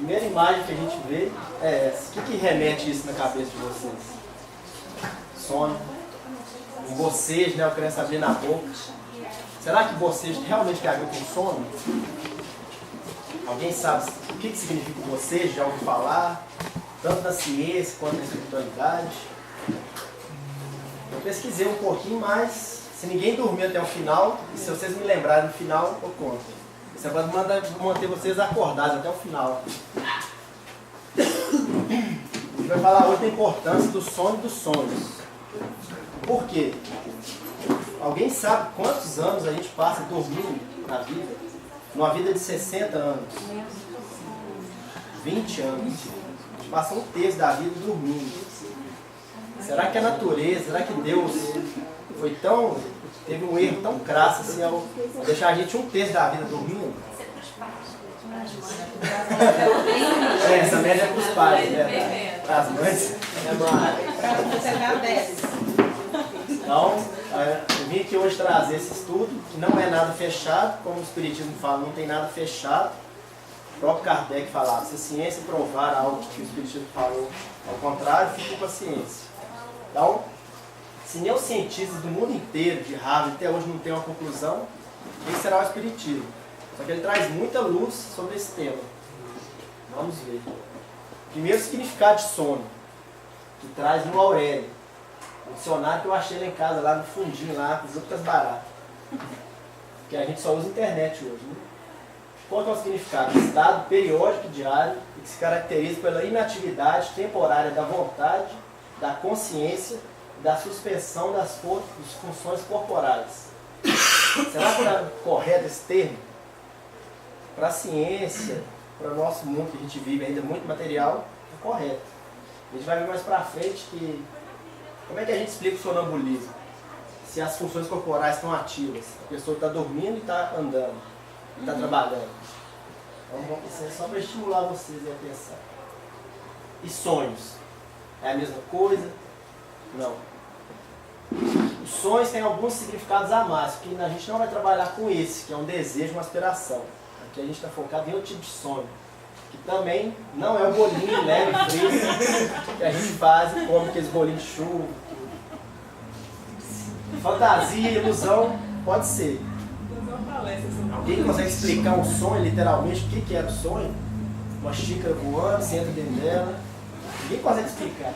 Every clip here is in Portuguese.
primeira imagem que a gente vê é essa. O que remete isso na cabeça de vocês? Sono. Um bocejo, né? Eu quero saber na boca. Será que bocejo realmente tem a ver com sono? Alguém sabe o que significa bocejo? Já ouviu falar? Tanto na ciência quanto na espiritualidade. Eu pesquisei um pouquinho, mas se ninguém dormir até o final, e se vocês me lembrarem no final, eu conto. Isso vai manter vocês acordados até o final. A gente vai falar hoje da importância do sono e dos sonhos. Por quê? Alguém sabe quantos anos a gente passa dormindo na vida? Numa vida de 60 anos. 20 anos. A gente passa um terço da vida dormindo. Será que a natureza, será que Deus teve um erro tão crasso assim ao deixar a gente um terço da vida dormindo? Essa média é para os pais, né? Para as mães. Então, eu vim aqui hoje trazer esse estudo, que não é nada fechado, como o Espiritismo fala, não tem nada fechado. O próprio Kardec falava, se a ciência provar algo que o Espiritismo falou, ao contrário, fica com a ciência. Então, se nem os cientistas do mundo inteiro, de Harvard, até hoje não tem uma conclusão, esse será o Espiritismo. Só que ele traz muita luz sobre esse tema. Vamos ver. Primeiro, o significado de sono, que traz no Aurélio. O dicionário que eu achei lá em casa, lá no fundinho, lá, junto com as baratas. Porque a gente só usa internet hoje, né? Qual que é o significado? Estado periódico diário e que se caracteriza pela inatividade temporária da vontade, da consciência e da suspensão das funções corporais. Será que é correto esse termo? Para a ciência, para o nosso mundo que a gente vive ainda muito material, é correto. A gente vai ver mais para frente que como é que a gente explica o sonambulismo? Se as funções corporais estão ativas, a pessoa está dormindo e está andando, está trabalhando. Então, isso é só para estimular vocês a pensar. E sonhos? É a mesma coisa? Não. Os sonhos têm alguns significados a mais, porque a gente não vai trabalhar com esse, que é um desejo, uma aspiração. Aqui a gente está focado em outro tipo de sonho, que também não é o bolinho leve e fresco que a gente faz e come aqueles bolinhos de chuva. Fantasia, ilusão, pode ser. Alguém consegue explicar um sonho, literalmente, o que era o sonho? Uma xícara voando, você entra dentro dela. Ninguém consegue explicar.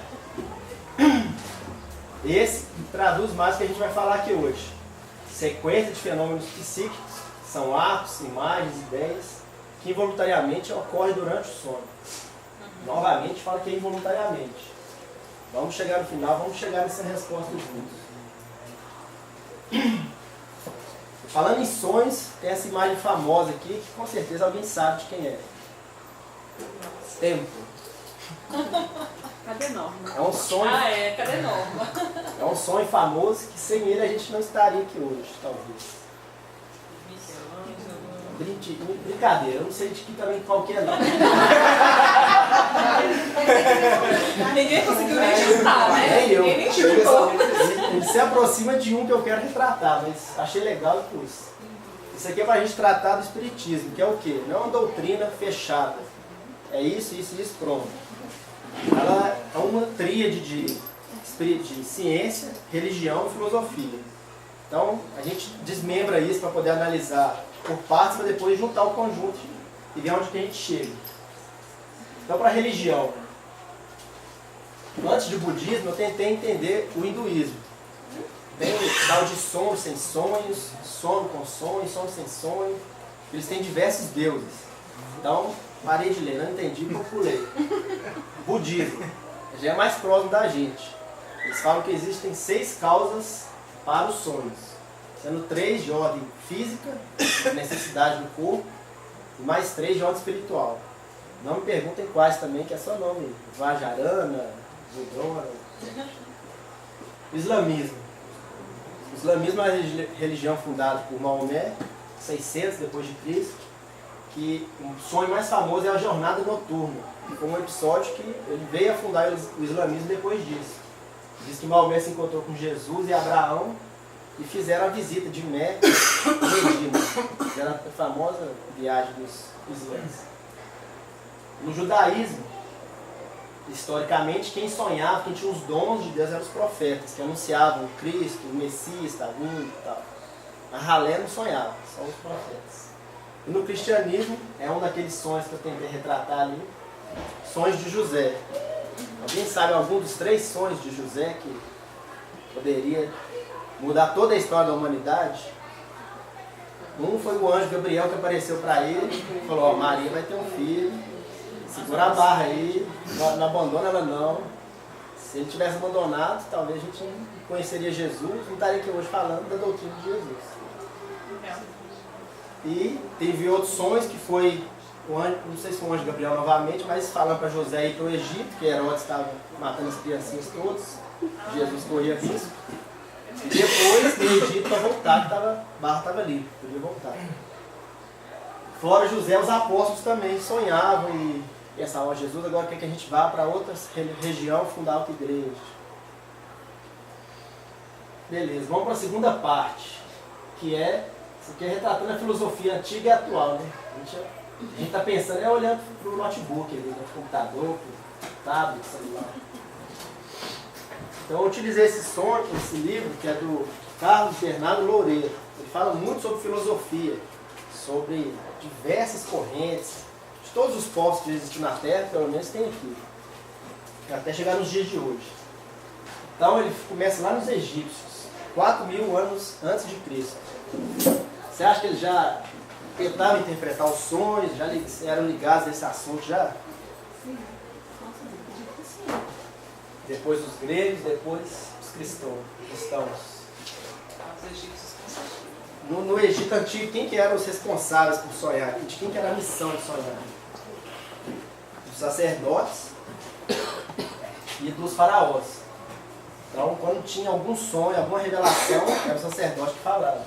Esse traduz mais o que a gente vai falar aqui hoje. Sequência de fenômenos psíquicos, são atos, imagens, ideias, que involuntariamente ocorrem durante o sono. Novamente, fala que é involuntariamente. Vamos chegar no final, vamos chegar nessa resposta juntos. Falando em sonhos, tem essa imagem famosa aqui, que com certeza alguém sabe de quem é. Tempo. Cadê Norma? É um sonho. Cadê Norma? É um sonho famoso que sem ele a gente não estaria aqui hoje, talvez. Brincadeira, eu não sei de que também qualquer não. Ninguém conseguiu nem chutar, né? Nem eu. Ninguém nem chutou. Ele se aproxima de um que eu quero retratar, mas achei legal e pus. Isso aqui é pra gente tratar do espiritismo, que é o quê? Não é uma doutrina fechada. É isso, isso e isso, pronto. Ela é uma tríade de ciência, religião e filosofia. Então, a gente desmembra isso para poder analisar por partes, para depois juntar o conjunto e ver onde que a gente chega. Então, para a religião, antes do budismo, eu tentei entender o hinduísmo. Tem o tal de sono sem sonhos, sono com sonhos, sono sem sonho. Eles têm diversos deuses. Então, parei de ler, não entendi, pulei. Budismo, já é mais próximo da gente. Eles falam que existem 6 causas para os sonhos, sendo 3 de ordem física, necessidade do corpo, e mais 3 de ordem espiritual. Não me perguntem quais também, que é só nome. Vajarana, Budona. Islamismo. O islamismo é uma religião fundada por Maomé, 600 depois de Cristo, que o sonho mais famoso é a jornada noturna. Foi um episódio que ele veio a fundar o islamismo depois disso. Diz que Maomé se encontrou com Jesus e Abraão e fizeram a visita de Meca e Medina. Era a famosa viagem dos islãs. No judaísmo, historicamente, quem sonhava, quem tinha os dons de Deus eram os profetas, que anunciavam o Cristo, o Messias, está vindo e tal. A ralé não sonhava, só os profetas. E no cristianismo, é um daqueles sonhos que eu tentei retratar ali, sonhos de José. Alguém sabe algum dos 3 sonhos de José que poderia mudar toda a história da humanidade? Um foi o anjo Gabriel que apareceu para ele e falou: ó, Maria vai ter um filho, segura a barra aí, não abandona ela não. Se ele tivesse abandonado, talvez a gente não conheceria Jesus, não estaria aqui hoje falando da doutrina de Jesus. E teve outros sonhos que foi o anjo, não sei se foi o anjo Gabriel novamente, mas falando para José ir para o Egito, que Herodes estava matando as criancinhas todas, Jesus corria risco. E depois do Egito para voltar, que a barra estava livre, podia voltar. Fora José, os apóstolos também sonhavam e pensavam: ó, Jesus agora quer que a gente vá para outra região fundar outra igreja. Beleza, vamos para a segunda parte, que é, isso aqui é retratando a filosofia antiga e atual, né? A gente está pensando, olhando para o notebook, ali, no computador, para o tablet, celular. Então eu utilizei esse livro, que é do Carlos Bernardo Loureiro. Ele fala muito sobre filosofia, sobre diversas correntes, de todos os povos que existem na Terra, pelo menos tem aqui, até chegar nos dias de hoje. Então ele começa lá nos egípcios, 4.000 anos antes de Cristo. Você acha que eles já tentavam interpretar os sonhos, já eram ligados a esse assunto já? Sim. Depois dos gregos, depois os cristãos. Os egípcios com certeza. No Egito Antigo, quem que eram os responsáveis por sonhar? De quem que era a missão de sonhar? Dos sacerdotes e dos faraós. Então, quando tinha algum sonho, alguma revelação, era o sacerdote que falava.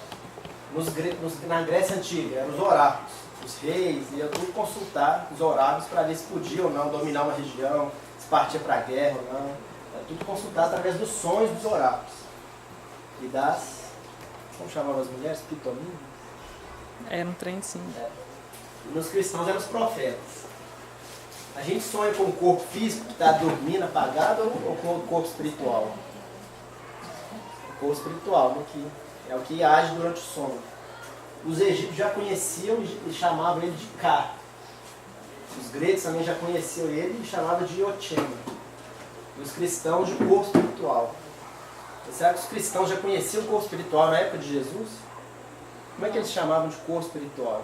Na Grécia Antiga, eram os oráculos. Os reis iam tudo consultar os oráculos para ver se podia ou não dominar uma região, se partia para a guerra ou não. Era tudo consultado através dos sonhos dos oráculos. E das... como chamavam as mulheres? Pitominas? Era um trem, sim. E nos cristãos eram os profetas. A gente sonha com o corpo físico que está dormindo, apagado, ou com o corpo espiritual? O corpo espiritual, né, que é o que age durante o sono. Os egípcios já conheciam e chamavam ele de Ka. Os gregos também já conheciam ele e chamavam de Iochema. E os cristãos de corpo espiritual. Será que os cristãos já conheciam o corpo espiritual na época de Jesus? Como é que eles chamavam de corpo espiritual?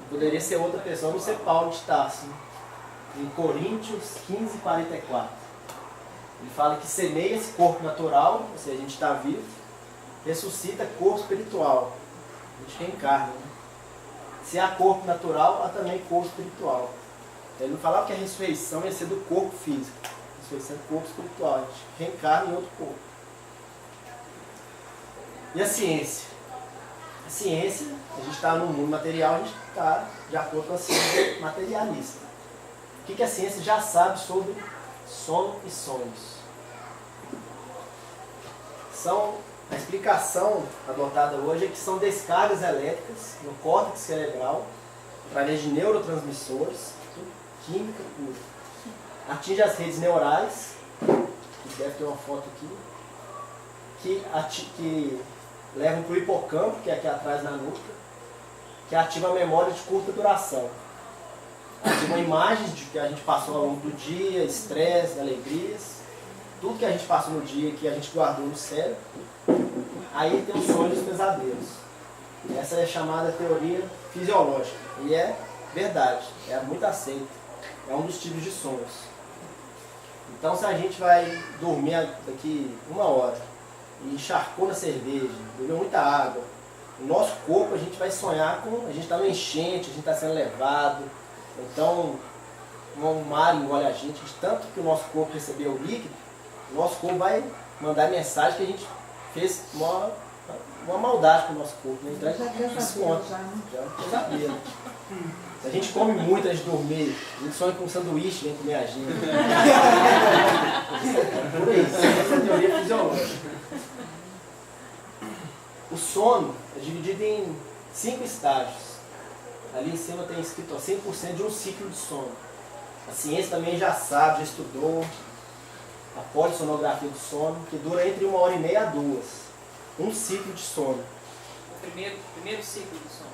Poderia ser outra pessoa, não ser Paulo de Tarso. Em Coríntios 15, 44. Ele fala que semeia esse corpo natural, ou seja, a gente está vivo, ressuscita corpo espiritual. A gente reencarna. Né? Se há corpo natural, há também corpo espiritual. Ele não falava que a ressurreição ia ser do corpo físico. A ressurreição é do corpo espiritual. A gente reencarna em outro corpo. E a ciência? A ciência, a gente está no mundo material, a gente está de acordo com a ciência materialista. O que a ciência já sabe sobre sono e sonhos? A explicação adotada hoje é que são descargas elétricas no córtex cerebral, através de neurotransmissores, química pura. Atinge as redes neurais, que deve ter uma foto aqui, que levam para o hipocampo, que é aqui atrás na nuca, que ativa a memória de curta duração. Ativa imagens de que a gente passou ao longo do dia, estresse, alegrias, tudo que a gente passou no dia que a gente guardou no cérebro. Aí tem os sonhos e os pesadelos. Essa é chamada teoria fisiológica. E é verdade, é muito aceita. É um dos tipos de sonhos. Então se a gente vai dormir daqui 1 hora e encharcou na cerveja, bebeu muita água, o nosso corpo a gente vai sonhar com, a gente está no enchente, a gente está sendo levado, então um mar engole a gente, tanto que o nosso corpo recebeu o líquido, o nosso corpo vai mandar mensagem que a gente fez uma maldade com o nosso corpo, né? Então a gente desconta, já é um pesadelo. Se a gente come muito antes de dormir, a gente sonha com um sanduíche dentro da minha gente. Por isso, essa é a teoria fisiológica. O sono é dividido em 5 estágios. Ali em cima tem escrito ó, 100% de um ciclo de sono. A ciência também já sabe, já estudou a polissonografia do sono, que dura entre 1h30 a 2. Um ciclo de sono. O primeiro ciclo do sono.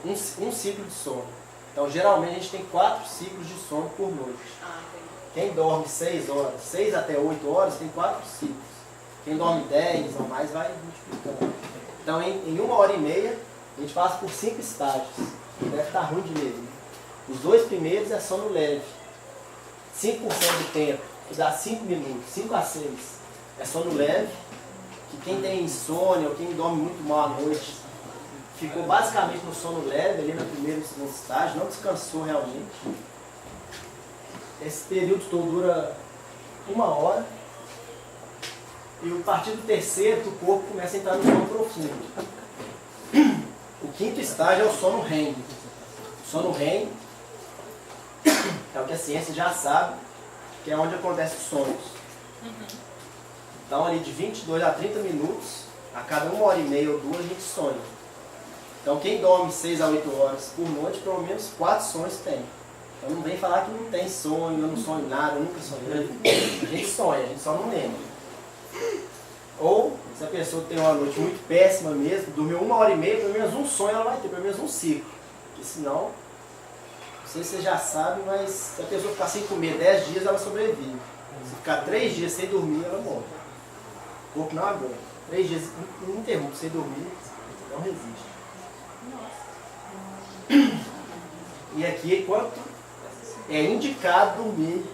Um ciclo de sono. Então, geralmente, a gente tem 4 ciclos de sono por noite. Ah, entendi. Quem dorme 6 horas, 6 até 8 horas, tem 4 ciclos. Quem dorme 10 ou mais vai multiplicando. Então, em 1h30, a gente passa por 5 estágios. Deve estar ruim de ler. Né? Os 2 primeiros é sono leve. 5% do tempo, que dá 5 minutos, 5 a 6, é sono leve. Que quem tem insônia ou quem dorme muito mal à noite, ficou basicamente no sono leve, ali no primeiro e segundo estágio, não descansou realmente. Esse período todo dura 1 hora. E a partir do terceiro, o corpo começa a entrar no sono profundo. O 5º estágio é o sono REM. O sono REM é o que a ciência já sabe, que é onde acontecem os sonhos. Então, ali de 22 a 30 minutos, a cada 1h30 ou 2, a gente sonha. Então, quem dorme 6 a 8 horas por noite, pelo menos 4 sonhos tem. Então, não vem falar que não tem sonho, eu não sonho nada, eu nunca sonhei. A gente sonha, a gente só não lembra. Ou, se a pessoa tem uma noite muito péssima mesmo, dormiu 1h30, pelo menos um sonho ela vai ter, pelo menos um ciclo. Porque senão, não sei se você já sabe, mas se a pessoa ficar sem comer 10 dias, ela sobrevive. Se ficar 3 dias sem dormir, ela morre. O corpo não aguenta. 3 dias ininterruptos sem dormir, não resiste. E aqui, quanto é indicado dormir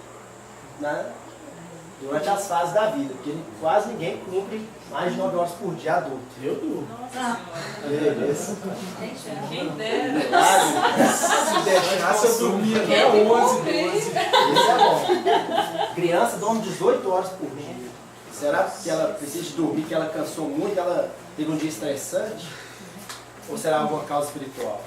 durante as fases da vida, porque quase ninguém cumpre mais de 9 horas por dia adulto. Eu durmo. Beleza. Quem dera. Se deixasse, eu dormia até 11, 12. Isso é bom. Criança dorme 18 horas por dia. Será que ela precisa de dormir, que ela cansou muito, que ela teve um dia estressante? Ou será alguma causa espiritual?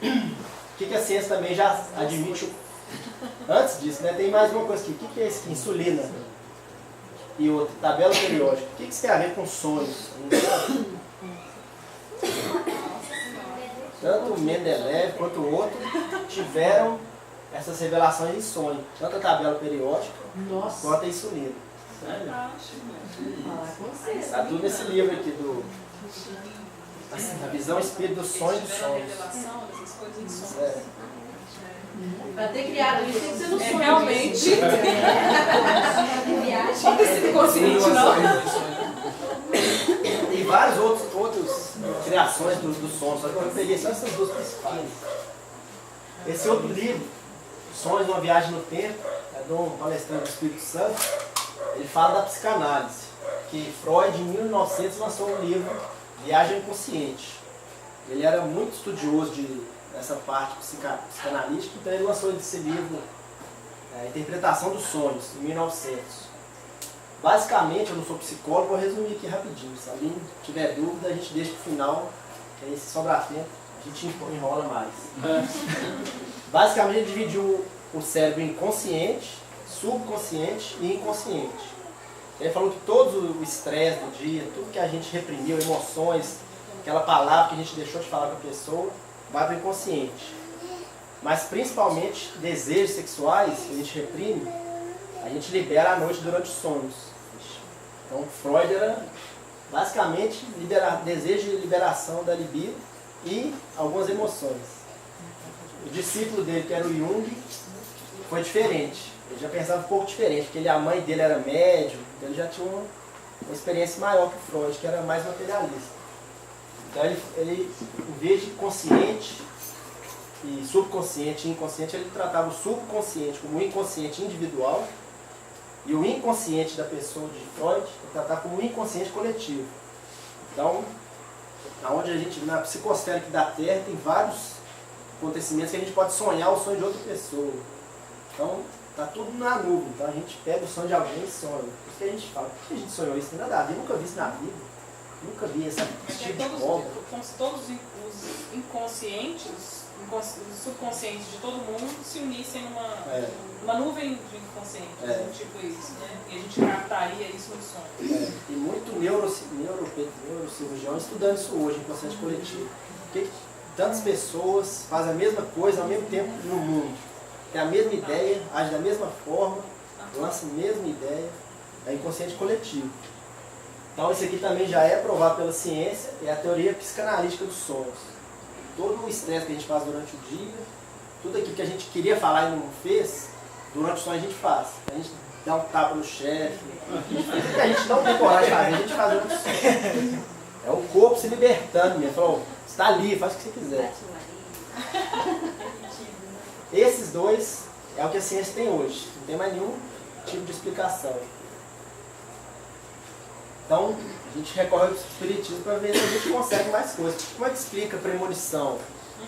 O que a ciência também já admite? Antes disso, né, tem mais uma coisa aqui. O que é isso aqui? Insulina. E outra, tabela periódica. O que isso tem a ver com sonhos? Tanto o Mendeleev quanto o outro tiveram essas revelações de sonho. Tanto a tabela periódica quanto a insulina. Está tudo nesse livro aqui do A Visão Espírita do Sonho e dos Sonhos. Para ter criado isso tem que ser no sonho. Realmente. Pode ter sido consciente, não. E várias outras criações dos sonhos, só que eu peguei só essas 2 principais. Esse outro livro, Sonhos de uma Viagem no Tempo, é de um palestrante do Espírito Santo. Ele fala da psicanálise, que Freud, em 1900, lançou um livro, Viagem Inconsciente. Ele era muito estudioso dessa parte psicanalítica, então ele lançou esse livro, Interpretação dos Sonhos, em 1900. Basicamente, eu não sou psicólogo, vou resumir aqui rapidinho. Se alguém tiver dúvida, a gente deixa para o final, que aí se sobrar tempo, a gente enrola mais. Basicamente, ele dividiu o cérebro em consciente, subconsciente e inconsciente. Ele falou que todo o estresse do dia, tudo que a gente reprimiu, emoções, aquela palavra que a gente deixou de falar com a pessoa, vai para o inconsciente. Mas principalmente desejos sexuais que a gente reprime, a gente libera à noite durante os sonhos. Então Freud era basicamente desejo de liberação da libido e algumas emoções. O discípulo dele, que era o Jung, foi diferente. Ele já pensava um pouco diferente, porque a mãe dele era médium, então ele já tinha uma experiência maior que o Freud, que era mais materialista. Então ele em vez de consciente e subconsciente e inconsciente, ele tratava o subconsciente como o inconsciente individual e o inconsciente da pessoa de Freud ele tratava como o inconsciente coletivo. Então, onde a gente, na psicosfera aqui da Terra, tem vários acontecimentos que a gente pode sonhar o sonho de outra pessoa. Então, está tudo na nuvem. Então a gente pega o sonho de alguém e sonha. Por isso que a gente fala, por que a gente sonhou isso? Não tem nada a ver, eu nunca vi isso na vida. Nunca vi esse tipo de cobra. Todos os inconscientes, os subconscientes de todo mundo se unissem numa nuvem de inconscientes, tipo isso, né? E a gente captaria isso no sonho. E muito neurocirurgião estudando isso hoje, inconsciente coletivo. Por que tantas pessoas fazem a mesma coisa ao mesmo tempo no mundo? Tem a mesma ideia, agem da mesma forma, lançam a mesma ideia, é inconsciente coletivo. Então isso aqui também já é provado pela ciência, é a teoria psicanalítica dos sonhos. Todo o estresse que a gente faz durante o dia, tudo aquilo que a gente queria falar e não fez, durante o sonho a gente faz. A gente dá um tapa no chefe, tudo que a gente não tem coragem de fazer, a gente faz durante o sonho. É o corpo se libertando mesmo, falou, você está ali, faz o que você quiser. Esses dois é o que a ciência tem hoje, não tem mais nenhum tipo de explicação. Então, a gente recorre ao espiritismo para ver se a gente consegue mais coisas. Como é que explica a premonição?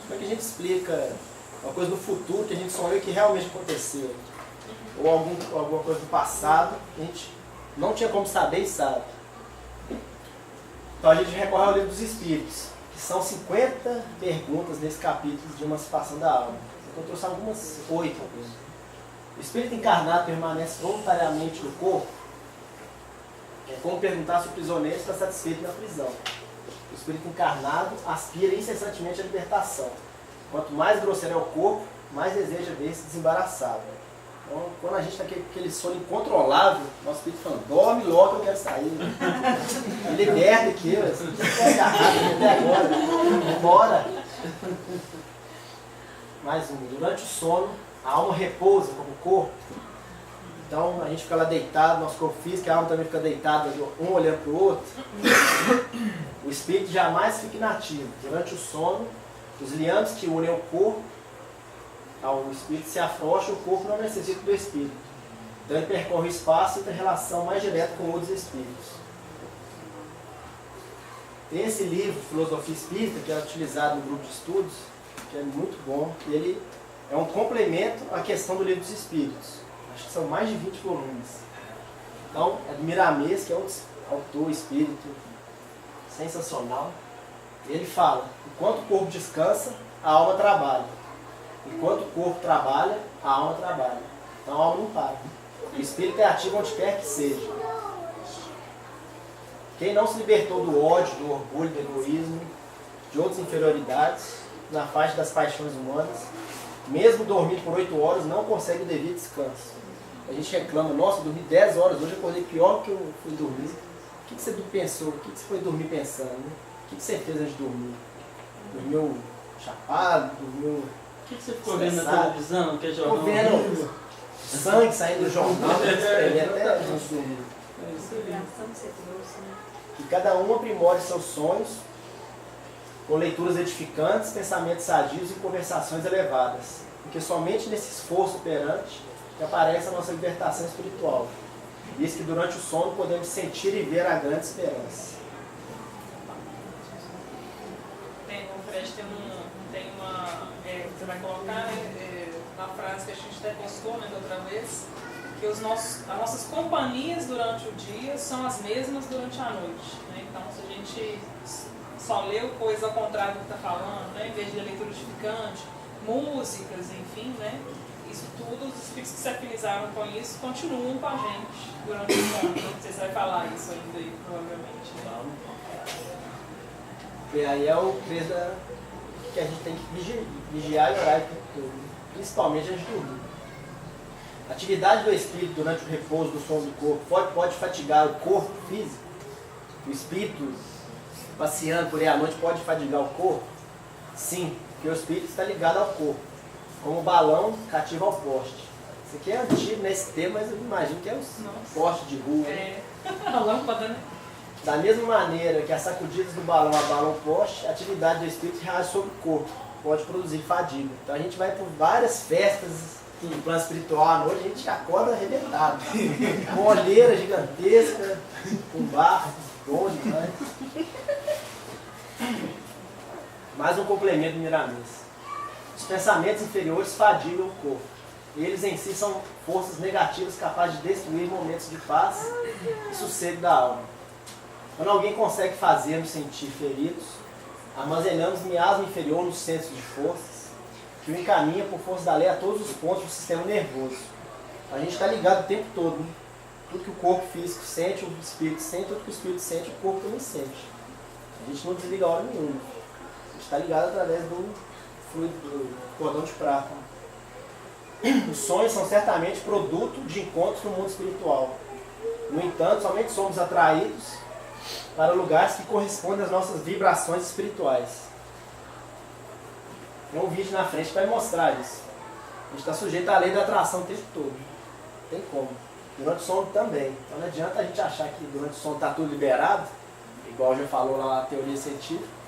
Como é que a gente explica uma coisa do futuro que a gente sonhou e que realmente aconteceu? Ou alguma coisa do passado que a gente não tinha como saber e sabe. Então a gente recorre ao livro dos Espíritos, que são 50 perguntas nesse capítulo de Emancipação da Alma. Eu trouxe algumas 8. O espírito encarnado permanece voluntariamente no corpo. É como perguntar se o prisioneiro está satisfeito na prisão. O espírito encarnado aspira incessantemente à libertação. Quanto mais grosseiro é o corpo, mais deseja ver-se desembaraçado. Então, quando a gente está com aquele sono incontrolável, nosso espírito fala, dorme logo, eu quero sair. Liberta aqui, você quer agarrar até agora. Bora. Mais um. Durante o sono, a alma repousa como o corpo. Então a gente fica lá deitado, nosso corpo físico, a alma também fica deitada, um olhando para o outro. O espírito jamais fica inativo. Durante o sono, os liames que unem o corpo ao espírito se afrouxam, o corpo não necessita do espírito. Então ele percorre o espaço e tem relação mais direta com outros espíritos. Tem esse livro, Filosofia Espírita, que é utilizado no grupo de estudos, que é muito bom. Ele é um complemento à questão do livro dos Espíritos. Acho que são mais de 20 volumes. Então, é do Miramês, que é um autor espírito sensacional. Ele fala, enquanto o corpo descansa, a alma trabalha. Enquanto o corpo trabalha, a alma trabalha. Então a alma não para. O espírito é ativo onde quer que seja. Quem não se libertou do ódio, do orgulho, do egoísmo, de outras inferioridades, na faixa das paixões humanas, mesmo dormir por 8 horas, não consegue o devido descanso. A gente reclama, nossa, eu dormi 10 horas, hoje eu acordei pior que eu fui dormir. O que você pensou? O que você foi dormir pensando? O que você fez antes de dormir? Dormiu chapado? Dormiu... O que você ficou vendo na televisão? Que é jornal? Ficou vendo sangue saindo do jornal, até antes de dormir. Que cada um aprimore seus sonhos com leituras edificantes, pensamentos sadios e conversações elevadas. Porque somente nesse esforço operante que aparece a nossa libertação espiritual. Diz que durante o sono podemos sentir e ver a grande esperança. O Fred tem uma... você vai colocar uma frase que a gente até postou da outra vez, que as nossas companhias durante o dia são as mesmas durante a noite. Né? Então, se a gente só leu coisa ao contrário do que está falando, né? Em vez de leitura edificante, músicas, enfim, né? Isso tudo, os espíritos que se afinizaram com isso continuam com a gente durante o sono. Não sei se você vai falar isso ainda aí, provavelmente. Né? E aí é o preço que a gente tem que vigiar e orar, principalmente antes de dormir. A atividade do espírito durante o repouso do sono do corpo pode fatigar o corpo físico. O espírito passeando por aí à noite pode fadigar o corpo? Sim, porque o espírito está ligado ao corpo, como o balão cativo ao poste. Isso aqui é antigo nesse tema, mas eu imagino que é um poste de rua. A lâmpada, né? Da mesma maneira que as sacudidas do balão abalam o poste, a atividade do espírito reage sobre o corpo, pode produzir fadiga. Então a gente vai por várias festas no plano espiritual à noite, a gente acorda arrebentado. Com olheira gigantesca, com barro, bom demais. Mais um complemento do Miramês. Os pensamentos inferiores fadigam o corpo. Eles em si são forças negativas capazes de destruir momentos de paz e sossego da alma. Quando alguém consegue fazer-nos sentir feridos, armazenamos miasma inferior no centro de forças, que o encaminha por força da lei a todos os pontos do sistema nervoso. A gente está ligado o tempo todo, né? Tudo que o corpo físico sente, o espírito sente, tudo que o espírito sente, o corpo também sente. A gente não desliga a hora nenhuma. A gente está ligado através do fluido do cordão de prata. Os sonhos são certamente produto de encontros no mundo espiritual. No entanto, somente somos atraídos para lugares que correspondem às nossas vibrações espirituais. Tem um vídeo na frente que vai mostrar isso. A gente está sujeito à lei da atração o tempo todo. Não tem como. Durante o sono também. Então não adianta a gente achar que durante o sono está tudo liberado, igual já falou lá na teoria científica.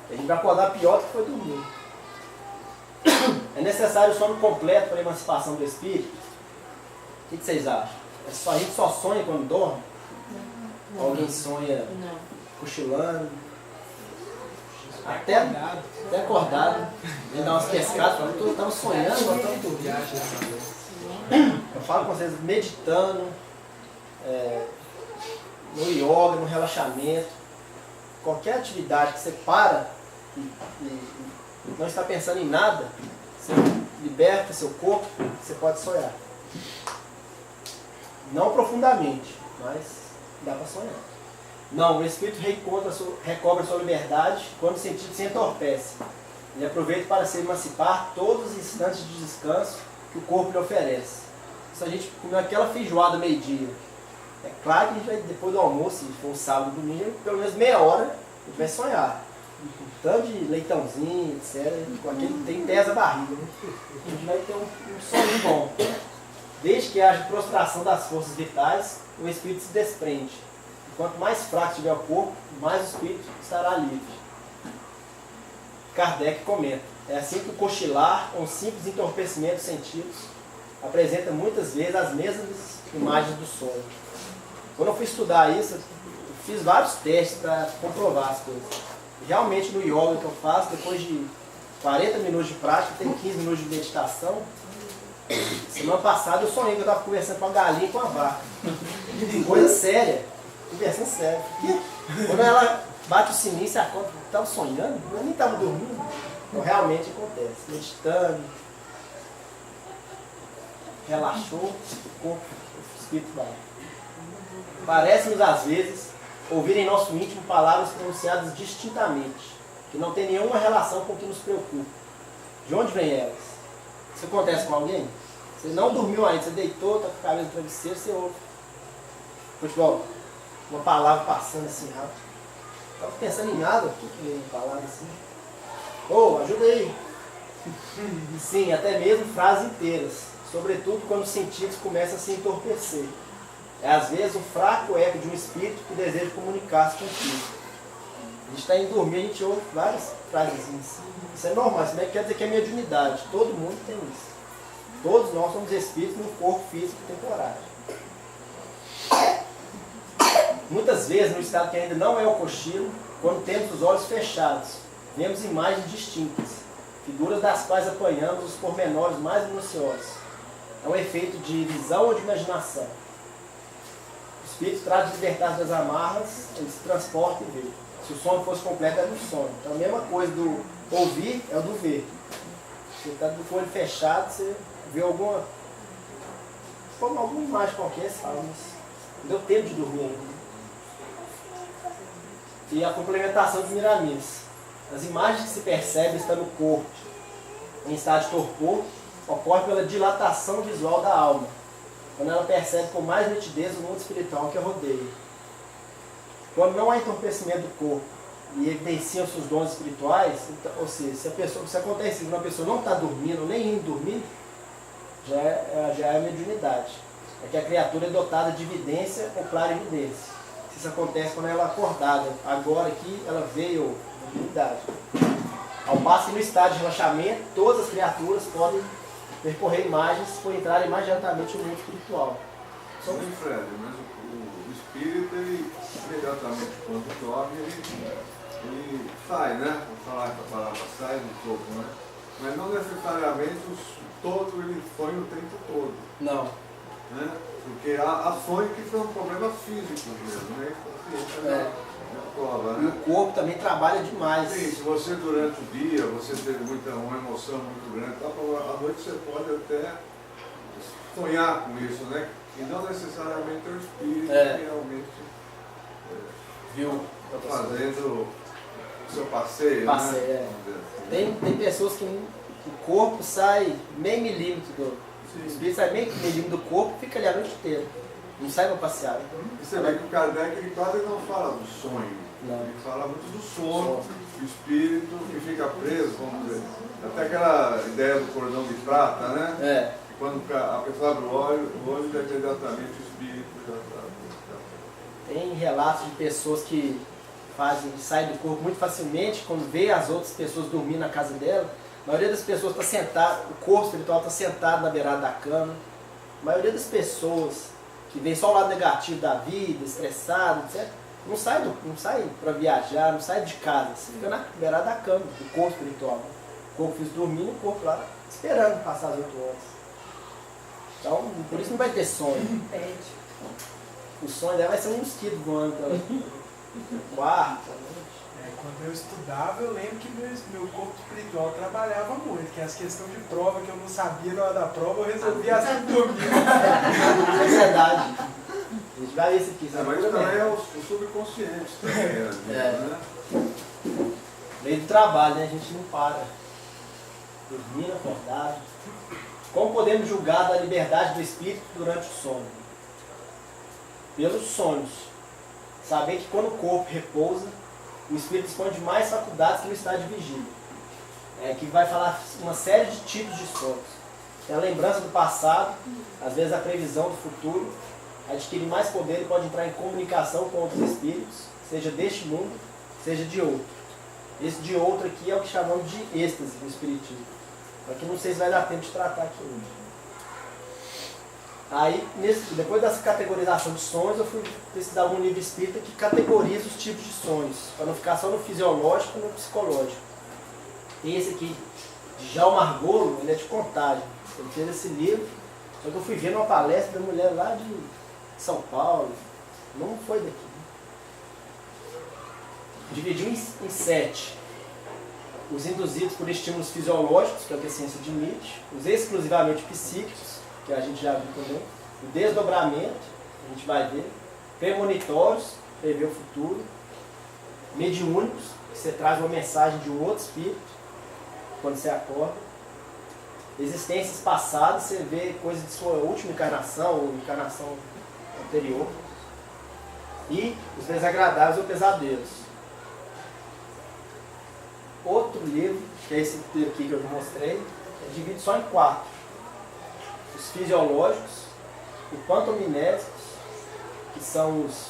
A gente vai acordar pior do que foi dormir. É necessário o sono completo para a emancipação do espírito? O que vocês acham? A gente só sonha quando dorme? Ou alguém sonha cochilando? Até acordado. Ele dá umas pescadas, fala, eu estava sonhando, eu estava dormindo. Eu falo com vocês meditando, no yoga, no relaxamento, qualquer atividade que você para e não está pensando em nada, você liberta seu corpo, você pode sonhar. Não profundamente, mas dá para sonhar. Não, o espírito recobra sua liberdade quando o sentido se entorpece. Ele aproveita para se emancipar todos os instantes de descanso que o corpo lhe oferece. Se a gente comer aquela feijoada meio-dia, é claro que a gente vai, depois do almoço, se for um sábado, domingo, pelo menos meia hora, a gente vai sonhar. Com tanto de leitãozinho, etc. Com aquele tem pesa a barriga. Né? A gente vai ter um sono bom. Desde que haja prostração das forças vitais, o espírito se desprende. Quanto mais fraco estiver o corpo, mais o espírito estará livre. Kardec comenta, é assim que o cochilar, um simples entorpecimento dos sentidos, apresenta muitas vezes as mesmas imagens do sonho. Quando eu fui estudar isso, eu fiz vários testes para comprovar as coisas. Realmente no yoga que eu faço, depois de 40 minutos de prática, tem 15 minutos de meditação. Semana passada eu sonhei que eu estava conversando com a galinha e com a vaca. Coisa séria. Conversando séria. Quando ela bate o sininho, você acorda, estava sonhando? Eu nem estava dormindo. Então realmente acontece. Meditando, relaxou, o corpo, o espírito vai. Parece-nos às vezes ouvir em nosso íntimo palavras pronunciadas distintamente, que não tem nenhuma relação com o que nos preocupa. De onde vêm elas? Isso acontece com alguém? Você não dormiu ainda, você deitou, está com a cabeça no travesseiro, você ouve. Futebol, uma palavra passando assim rápido. Estava pensando em nada, o que é uma palavra assim? Ô, ajuda aí. Sim, até mesmo frases inteiras, sobretudo quando os sentidos começam a se entorpecer. É às vezes um fraco eco de um espírito que deseja comunicar-se contigo. A gente está indo dormir, a gente ouve várias frasezinhas. Isso é normal, isso não quer dizer que é mediunidade. Todo mundo tem isso. Todos nós somos espíritos num corpo físico temporário. Muitas vezes, no estado que ainda não é o cochilo, quando temos os olhos fechados, vemos imagens distintas, figuras das quais apanhamos os pormenores mais minuciosos. É um efeito de visão ou de imaginação. O espírito trata de libertar das amarras, ele se transporta e vê. Se o sono fosse completo, é do sono. Então a mesma coisa do ouvir é o do ver. Você está com o olho fechado, você vê alguma imagem qualquer, você fala, mas não deu tempo de dormir ainda. E a complementação de Miramis. As imagens que se percebem estão no corpo, em estado de torpor, ocorre pela dilatação visual da alma, quando ela percebe com mais nitidez o mundo espiritual que a rodeia. Quando não há entorpecimento do corpo e evidenciam seus dons espirituais, então, ou seja, se acontece que uma pessoa não está dormindo, nem indo dormir, já é mediunidade. É que a criatura é dotada de evidência ou clara evidência. Isso acontece quando ela é acordada. Agora aqui ela veio a mediunidade. Ao passo que no estado de relaxamento, todas as criaturas podem percorrer imagens por entrarem mais diretamente no mundo espiritual. Sim, Fred, mas o espírito, ele imediatamente quando dorme, ele sai, né? Vou falar que a palavra sai do corpo, né? Mas não necessariamente todo ele sonha o tempo todo. Não. Né? Porque há sonho que são problemas físicos mesmo, né? Prova, né? E o corpo também trabalha demais. Sim, se você durante o dia, você teve uma emoção muito grande, à noite você pode até sonhar com isso, né? E não necessariamente é o espírito que realmente está fazendo pessoa passeia, Passeia, né? Tem pessoas que o corpo sai meio milímetro o espírito sai meio milímetro do corpo e fica ali a noite inteira. Não sai pra passear. E você vê que o Kardec ele quase não fala do sonho. Não. Ele fala muito do sono, do espírito que fica preso, vamos dizer. Até aquela ideia do cordão de prata, né? É. Quando a pessoa abre o olho imediatamente o espírito já está. Tem relatos de pessoas que saem do corpo muito facilmente, quando vê as outras pessoas dormindo na casa dela. A maioria das pessoas está sentada, o corpo espiritual está sentado na beirada da cama. A maioria das pessoas que vê só o lado negativo da vida, estressado, etc., não sai para viajar, não sai de casa, assim, fica na beirada da cama, do corpo espiritual. O corpo físico dormindo, o corpo lá esperando passar as 8 horas. Então, por isso não vai ter sonho. O sonho dela vai ser um mosquito voando pelo quarto. Quando eu estudava, eu lembro que meu corpo espiritual trabalhava muito, que as questões de prova que eu não sabia na hora da prova, eu resolvia assim dormir. É verdade. A gente vai ver isso aqui. Mas isso também é o subconsciente também, né? Meio do trabalho, né? A gente não para. Dormindo, acordado. Como podemos julgar da liberdade do espírito durante o sono? Pelos sonhos. Saber que quando o corpo repousa, o espírito dispõe de mais faculdades que no estado de vigília. Que vai falar uma série de tipos de sonhos. Tem a lembrança do passado, às vezes a previsão do futuro, adquire mais poder e pode entrar em comunicação com outros espíritos, seja deste mundo, seja de outro. Esse de outro aqui é o que chamamos de êxtase no espiritismo. Aqui não sei se vai dar tempo de tratar aqui hoje. Aí, depois dessa categorização de sonhos, eu fui pesquisar um livro espírita que categoriza os tipos de sonhos, para não ficar só no fisiológico e no psicológico. Tem esse aqui, de Djalma Argolo, ele é de Contagem. Ele fez esse livro, só que eu fui ver numa palestra da mulher lá de São Paulo, não foi daqui. Dividiu em 7. Os induzidos por estímulos fisiológicos, que é o que a ciência admite, os exclusivamente psíquicos, que a gente já viu também, o desdobramento, a gente vai ver, premonitórios, prever o futuro, mediúnicos, que você traz uma mensagem de um outro espírito, quando você acorda, existências passadas, você vê coisas de sua última encarnação ou encarnação anterior, e os desagradáveis ou pesadelos. Outro livro, que é esse aqui que eu mostrei, divide só em 4. Os fisiológicos, os pantominésicos, que são os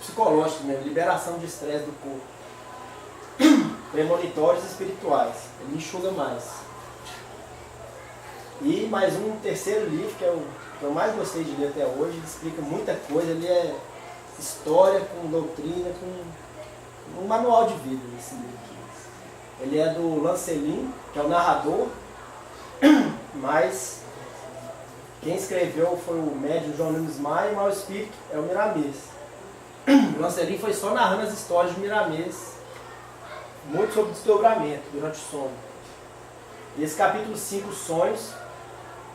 psicológicos mesmo, liberação de estresse do corpo. Premonitórios espirituais, ele enxuga mais. E mais um terceiro livro, que é o que eu mais gostei de ler até hoje, ele explica muita coisa, ele é história com doutrina, com um manual de vida esse livro aqui. Ele é do Lancelin, que é o narrador, mas quem escreveu foi o médium João Nunes Maia e o mau espírito é o Miramês. O Lancelin foi só narrando as histórias de Miramês, muito sobre desdobramento durante o sono. E esse capítulo 5, os sonhos,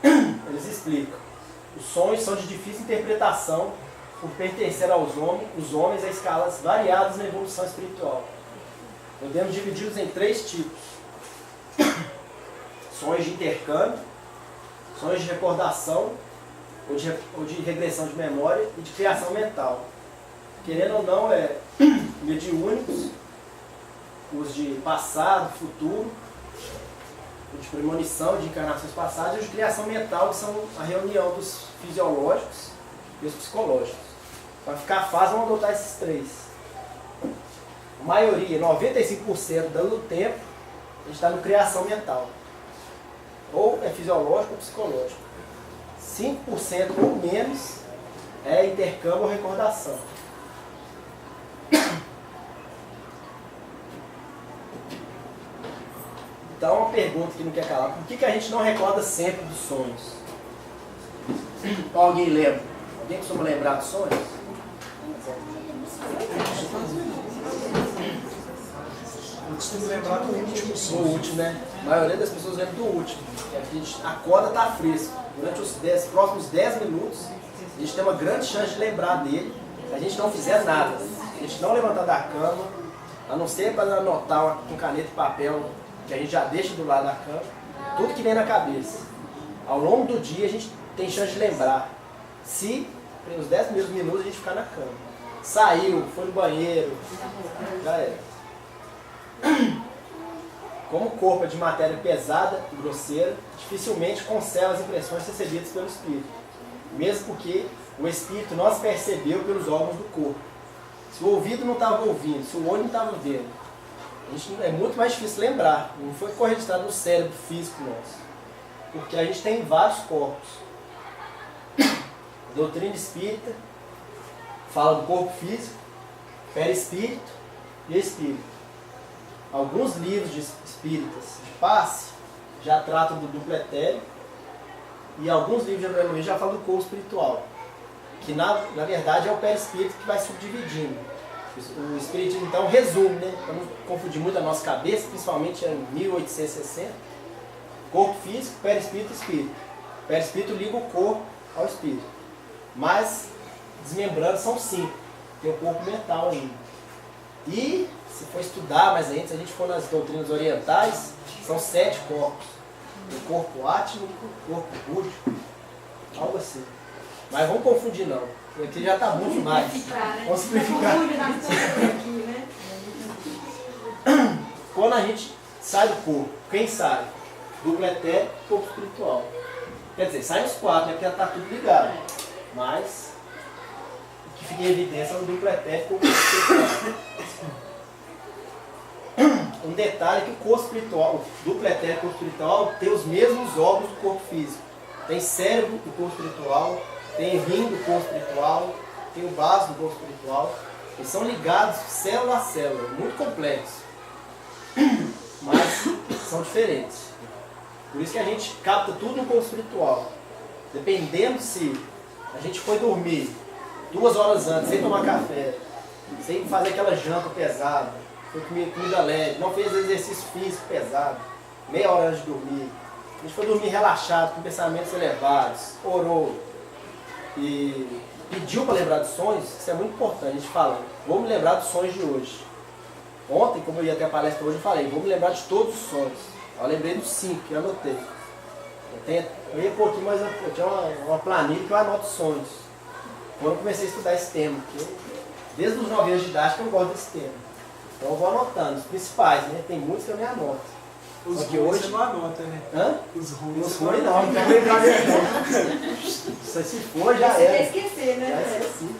eles explicam. Os sonhos são de difícil interpretação por pertencer aos homens a escalas variadas na evolução espiritual. Podemos dividi-los em 3 tipos. Sonhos de intercâmbio, sonhos de recordação, ou de regressão de memória e de criação mental. Querendo ou não, mediúnicos, os de passado, futuro, os de premonição, de encarnações passadas, e os de criação mental, que são a reunião dos fisiológicos e os psicológicos. Para ficar fácil, vamos adotar esses 3. A maioria, 95% do tempo, a gente está no criação mental. Ou é fisiológico ou psicológico. 5% ou menos é intercâmbio ou recordação. Então, uma pergunta que não quer calar. Por que a gente não recorda sempre dos sonhos? Alguém lembra? Alguém costuma lembrar dos sonhos? Eu costumo lembrar do último sonho. Do último, né? A maioria das pessoas lembra do último. A gente acorda, está fresco. Durante os próximos 10 minutos, a gente tem uma grande chance de lembrar dele se a gente não fizer nada. Se a gente não levantar da cama, A não ser para anotar com caneta e papel, que a gente já deixa do lado da cama, tudo que vem na cabeça. Ao longo do dia a gente tem chance de lembrar. Se nos 10 primeiros minutos a gente ficar na cama. Saiu, foi no banheiro, já era. Como o corpo é de matéria pesada e grosseira, dificilmente conserva as impressões recebidas pelo espírito. Mesmo porque o espírito não as percebeu pelos órgãos do corpo. Se o ouvido não estava ouvindo, se o olho não estava vendo, é muito mais difícil lembrar. Não foi registrado no cérebro físico nosso. Porque a gente tem vários corpos. A doutrina espírita fala do corpo físico, perispírito e espírito. Alguns livros de espíritas de passe já tratam do duplo etérico e alguns livros de André já falam do corpo espiritual, que na verdade é o perispírito que vai subdividindo. O espiritismo então resume, né, para não confundir muito a nossa cabeça, principalmente em 1860, corpo físico, perispírito e espírito. O perispírito liga o corpo ao espírito, mas desmembrando são 5, tem o corpo mental ainda. E se for estudar mais ainda, se a gente for nas doutrinas orientais, são 7 corpos. O corpo átmico, o corpo búdico, algo assim. Mas vamos confundir não, porque aqui já está muito demais. Vamos simplificar. Quando a gente sai do corpo, quem sai? Duplo etérico, corpo espiritual. Quer dizer, sai os 4, né, porque já está tudo ligado. Mas o que fica em evidência é o duplo etérico, corpo espiritual. Um detalhe é que o corpo espiritual, o duplo etérico corpo espiritual, tem os mesmos órgãos do corpo físico. Tem cérebro do corpo espiritual, tem rim do corpo espiritual, tem o vaso do corpo espiritual. Eles são ligados célula a célula, muito complexo. Mas são diferentes. Por isso que a gente capta tudo no corpo espiritual. Dependendo se a gente foi dormir 2 horas antes, sem tomar café, sem fazer aquela janta pesada, foi comer comida leve, não fez exercício físico pesado, meia hora antes de dormir. A gente foi dormir relaxado, com pensamentos elevados, orou e pediu para lembrar dos sonhos. Isso é muito importante. A gente fala, vou me lembrar dos sonhos de hoje. Ontem, como eu ia ter a palestra hoje, eu falei, vou me lembrar de todos os sonhos. Eu lembrei dos 5 que eu anotei. Eu ia pôr aqui, mas eu tinha uma planilha que eu anoto sonhos. Quando eu comecei a estudar esse tema, porque desde os 9 anos de idade que eu gosto desse tema. Então eu vou anotando, os principais, né? Tem muitos que eu nem anoto. Os que ruins hoje você não anota, né? Hã? Os ruins Os você não ruins anota. não quero lembrar mesmo não. Se for, já Você era. quer esquecer, Já né? esqueci.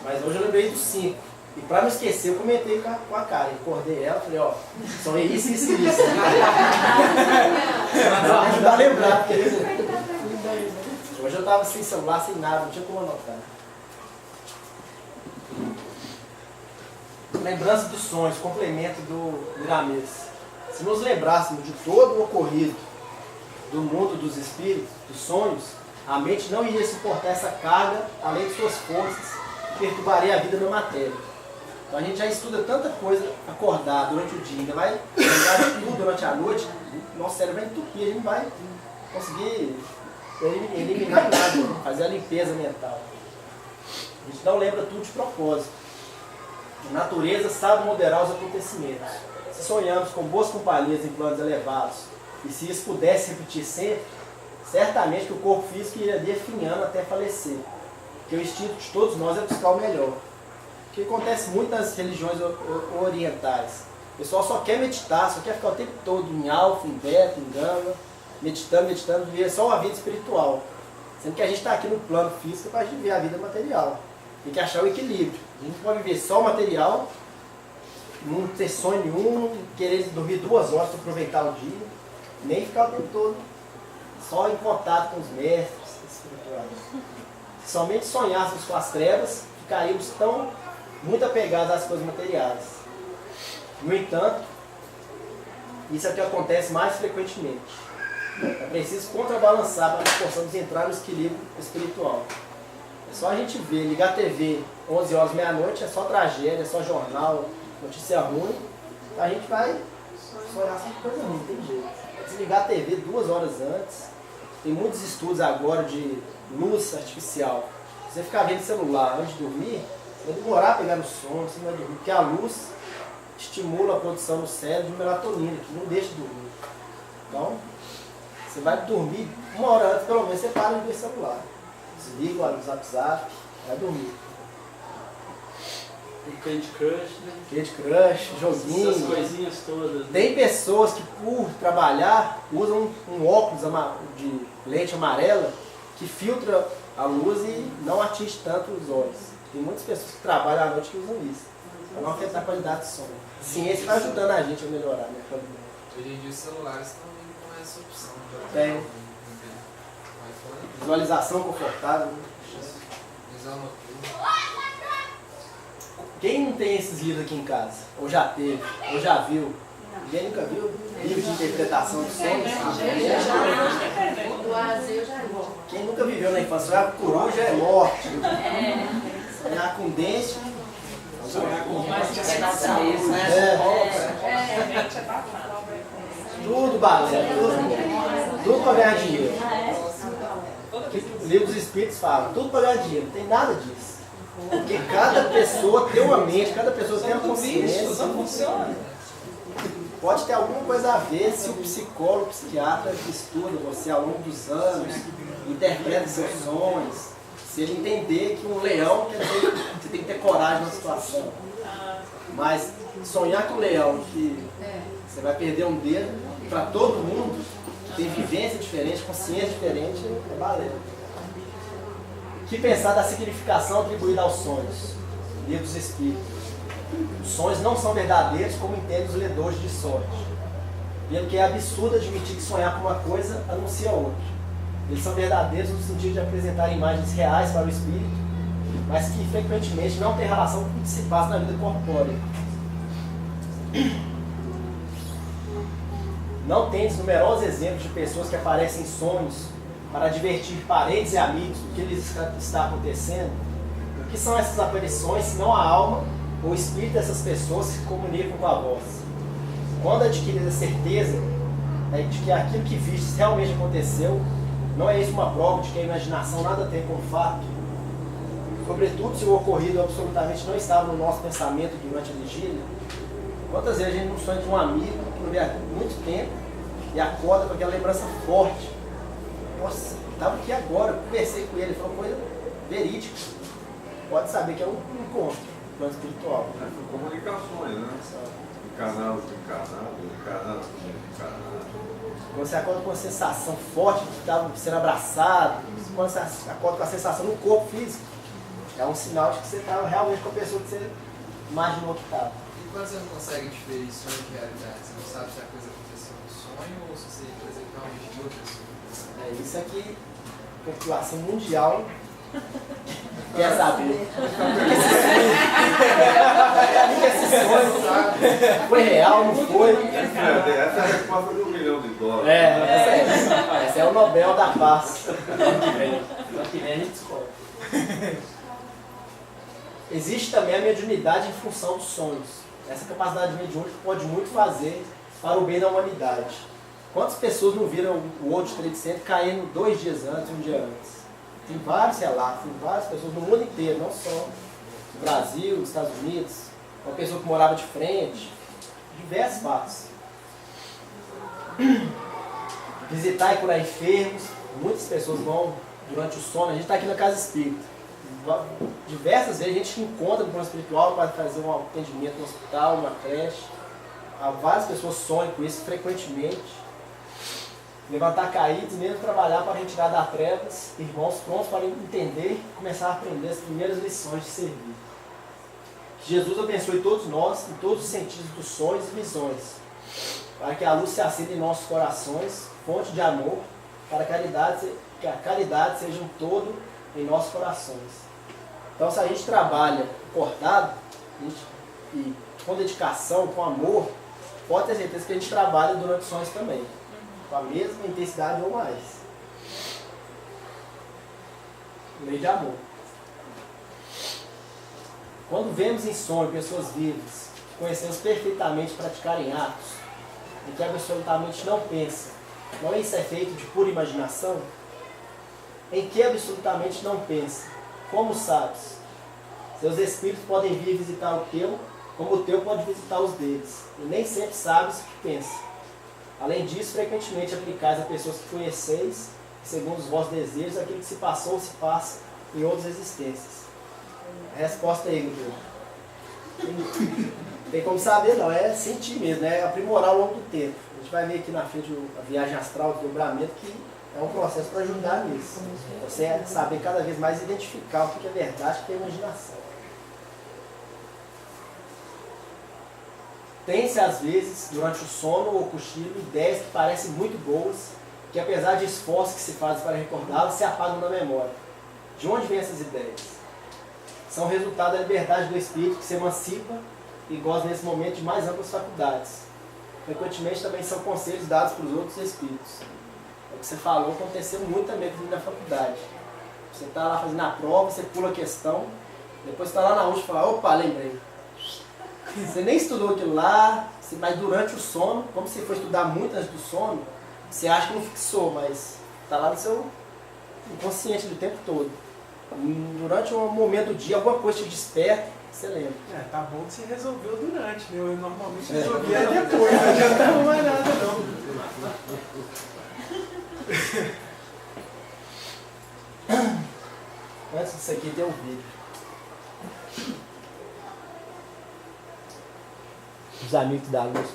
Mas hoje eu lembrei dos 5. E para não esquecer, eu comentei com a Karen. Acordei ela, falei, ó, são isso, isso e isso. Pra ajudar a lembrar, porque hoje eu estava sem celular, sem nada, não tinha como anotar. Lembrança dos sonhos, complemento do Miramês. Se nos lembrássemos de todo o ocorrido do mundo dos espíritos, dos sonhos, a mente não iria suportar essa carga, além de suas forças, que perturbaria a vida na matéria. Então a gente já estuda tanta coisa acordar durante o dia, ainda vai lembrar de tudo durante a noite, nosso cérebro vai entupir, a gente vai conseguir eliminar nada, fazer a limpeza mental. A gente não lembra tudo de propósito. A natureza sabe moderar os acontecimentos. Se sonhamos com boas companhias em planos elevados, e se isso pudesse repetir sempre, certamente que o corpo físico iria definhando até falecer. Porque o instinto de todos nós é buscar o melhor. O que acontece muito nas religiões orientais. O pessoal só quer meditar, só quer ficar o tempo todo em alfa, em beta, em gama, meditando, viver só uma vida espiritual. Sendo que a gente está aqui no plano físico para viver a vida material. Tem que achar o equilíbrio. A gente não pode viver só o material, não ter sonho nenhum, querer dormir 2 horas para aproveitar o dia, nem ficar o tempo todo só em contato com os mestres espirituais. Se somente sonhássemos com as trevas, ficaríamos muito apegados às coisas materiais. No entanto, isso é o que acontece mais frequentemente. É preciso contrabalançar para que possamos entrar no equilíbrio espiritual. É só a gente ver, ligar a TV 11 horas, meia-noite, é só tragédia, é só jornal, notícia ruim, a gente vai sonhar com coisa ruim, não tem jeito. Se ligar a TV 2 horas antes, tem muitos estudos agora de luz artificial. Se você ficar vendo celular antes de dormir, você vai demorar a pegar no sono, você não vai dormir, porque a luz estimula a produção no cérebro de melatonina, que não deixa de dormir. Então, você vai dormir 1 hora antes, pelo menos você para de ver celular. Desliga o WhatsApp, vai dormir. Candy Crush, né? Candy Crush, joguinho. Essas coisinhas todas. Né? Tem pessoas que, por trabalhar, usam um óculos de lente amarela que filtra a luz e não atinge tanto os olhos. Tem muitas pessoas que trabalham à noite que usam isso, para não afetar a qualidade do sono. A ciência está ajudando a gente a melhorar a qualidade. Hoje em dia os celulares estão vindo com essa opção. Tem. Visualização confortável. Visão noturna. Quem não tem esses livros aqui em casa? Ou já teve? Ou já viu? Ninguém nunca viu? Livro de interpretação de sonhos? Do A a Z eu já li. Quem nunca viveu na infância? Sonhar com coruja é morte. Sonhar com dente. Sonhar com morte. Tudo balé, tudo para ganhar dinheiro. O livro dos Espíritos fala, tudo para ganhar dinheiro, não tem nada disso. Porque cada pessoa tem uma mente, cada pessoa tem uma consciência. Pode ter alguma coisa a ver se o psicólogo, o psiquiatra que estuda você ao longo dos anos, interpreta seus sonhos, se ele entender que um leão quer dizer que você tem que ter coragem na situação. Mas sonhar com um leão que você vai perder um dedo, para todo mundo que tem vivência diferente, consciência diferente, é valendo. O que pensar da significação atribuída aos sonhos? Livro dos Espíritos. Os sonhos não são verdadeiros como entendem os ledores de sorte. Pelo que é absurdo admitir que sonhar com uma coisa anuncia outra. Eles são verdadeiros no sentido de apresentar imagens reais para o espírito, mas que frequentemente não têm relação com o que se passa na vida corpórea. Não tendes numerosos exemplos de pessoas que aparecem em sonhos para divertir parentes e amigos do que lhes está acontecendo? O que são essas aparições, se não a alma ou o espírito dessas pessoas que se comunicam com a voz? Quando adquirida a certeza de que aquilo que vistes realmente aconteceu, não é isso uma prova de que a imaginação nada tem com o fato? Sobretudo se o ocorrido absolutamente não estava no nosso pensamento durante a vigília. Quantas vezes a gente não sonha de um amigo que não vê há muito tempo e acorda com aquela lembrança forte? Nossa, estava aqui agora, eu conversei com ele, foi uma coisa verídica. Pode saber que é um encontro, um plano espiritual. Comunicações, né? Encarnado com encarnado, encarnado com encarnado. Quando você acorda com uma sensação forte de estar sendo abraçado, quando você acorda com a sensação no corpo físico, é um sinal de que você estava realmente com a pessoa que você imaginou que estava. E quando você não consegue diferir sonho de realidade, você não sabe se a coisa aconteceu no sonho ou se você, por exemplo, realmente viu a pessoa? É isso aqui, a população mundial quer saber. Esse sonho foi real, não foi? Essa é a resposta de $1 milhão. Esse é o Nobel da Paz. Ano que vem a gente descobre. Existe também a mediunidade em função dos sonhos. Essa capacidade mediúnica pode muito fazer para o bem da humanidade. Quantas pessoas não viram o World Trade Center caindo 2 dias antes, 1 dia antes? Tem vários relatos, tem várias pessoas no mundo inteiro, não só no Brasil, nos Estados Unidos, uma pessoa que morava de frente, diversos fatos. Visitar e curar enfermos, muitas pessoas vão durante o sono, a gente está aqui na Casa Espírita. Diversas vezes a gente encontra no plano espiritual para fazer um atendimento no hospital, numa creche. Várias pessoas sonham com isso frequentemente. Levantar caídos, mesmo trabalhar para retirar das trevas, irmãos prontos para entender e começar a aprender as primeiras lições de servir. Que Jesus abençoe todos nós, em todos os sentidos dos sonhos e visões, para que a luz se acenda em nossos corações, fonte de amor, para que a caridade seja um todo em nossos corações. Então, se a gente trabalha cortado e com dedicação, com amor, pode ter certeza que a gente trabalha durante os sonhos também, com a mesma intensidade ou mais. Lei de amor. Quando vemos em sonho pessoas vivas, que conhecemos perfeitamente praticarem atos, em que absolutamente não pensam, não é isso é feito de pura imaginação? Em que absolutamente não pensa? Como sabes? Seus espíritos podem vir visitar o teu como o teu pode visitar os deles, e nem sempre sabes o que pensa. Além disso, frequentemente aplicais a pessoas que conheceis, segundo os vossos desejos, aquilo que se passou ou se passa em outras existências. A resposta aí, Guilherme. Tem como saber, não, é sentir mesmo, é aprimorar ao longo do tempo. A gente vai ver aqui na frente a viagem astral, o desdobramento, que é um processo para ajudar nisso. Você saber cada vez mais identificar o que é verdade e o que é imaginação. Tem-se, às vezes, durante o sono ou cochilo, ideias que parecem muito boas, que apesar de esforços que se fazem para recordá-las, se apagam da memória. De onde vêm essas ideias? São resultado da liberdade do espírito que se emancipa e goza nesse momento de mais amplas faculdades. Frequentemente também são conselhos dados para os outros espíritos. É o que você falou, aconteceu muito também comigo na faculdade. Você está lá fazendo a prova, você pula a questão, depois você está lá na última e fala, opa, lembrei. Você nem estudou aquilo lá, mas durante o sono, como você foi estudar muito antes do sono, você acha que não fixou, mas está lá no seu inconsciente do tempo todo. Durante um momento do dia, alguma coisa te desperta, você lembra. Tá bom que você resolveu durante, né? Eu normalmente resolvia depois, não adiantava mais nada não. Antes disso aqui tem um vídeo. Os amigos da luz.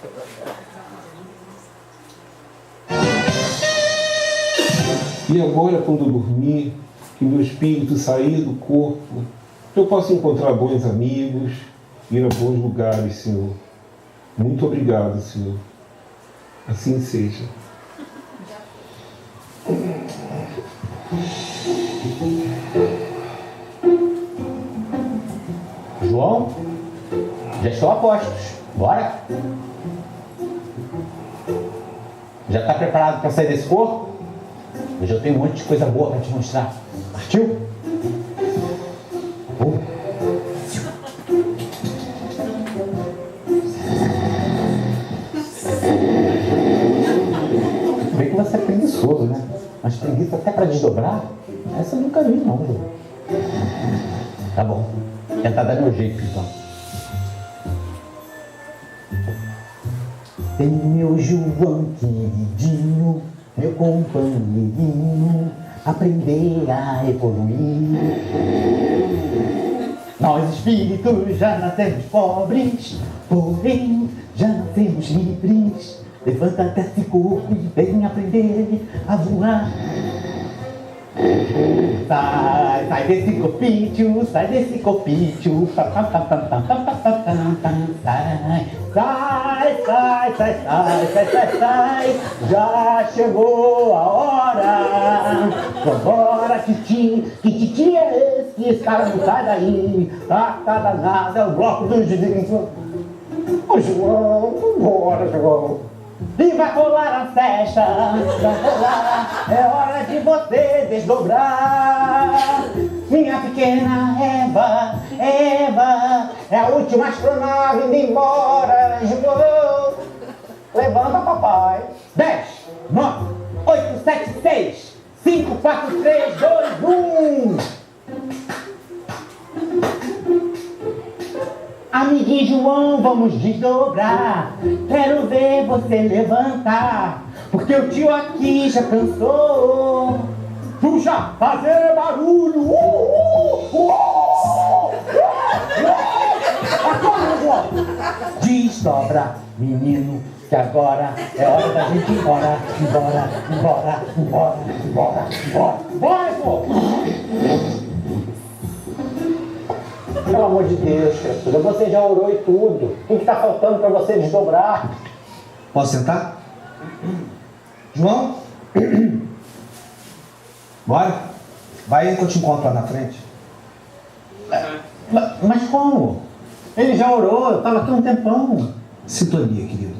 E agora, quando eu dormir, que meu espírito sair do corpo, eu posso encontrar bons amigos, ir a bons lugares, Senhor. Muito obrigado, Senhor. Assim seja. João, já estou a postos. Bora? Já está preparado para sair desse corpo? Hoje eu tenho um monte de coisa boa para te mostrar. Partiu? Bem que você é preguiçoso, né? Mas preguiça até para desdobrar? Essa eu nunca vi, não, João. Tá bom. Tentar dar meu jeito, então. Tem meu João queridinho, meu companheirinho, aprender a evoluir. Nós espíritos já nascemos pobres, porém já nascemos livres. Levanta desse corpo e vem aprender a voar. Sai desse corpício, sai desse corpício. Sai. Já chegou a hora. Vambora, Titi. Que Titi é esse? Esse cara não sai daí. Tá danado, é o bloco dos vizinhos. Ô João, vambora, João. E vai rolar a festa, vai rolar, é hora de você desdobrar. Minha pequena Eva, é a última astronave indo embora. João, levanta, papai. 10, 9, 8, 7, 6, 5, 4, 3, 2, 1. Amiguinho João, vamos desdobrar. Quero ver você levantar, porque o tio aqui já cansou. Puxa, fazer barulho. Acorda, João. Desdobra, menino, que agora é hora da gente ir embora. Bora, pô. Pelo amor de Deus, criatura, você já orou e tudo. O que está faltando para você desdobrar? Posso sentar? João? Bora? Vai aí que eu te encontro lá na frente. Mas como? Ele já orou, eu estava aqui um tempão. Sintonia, querido.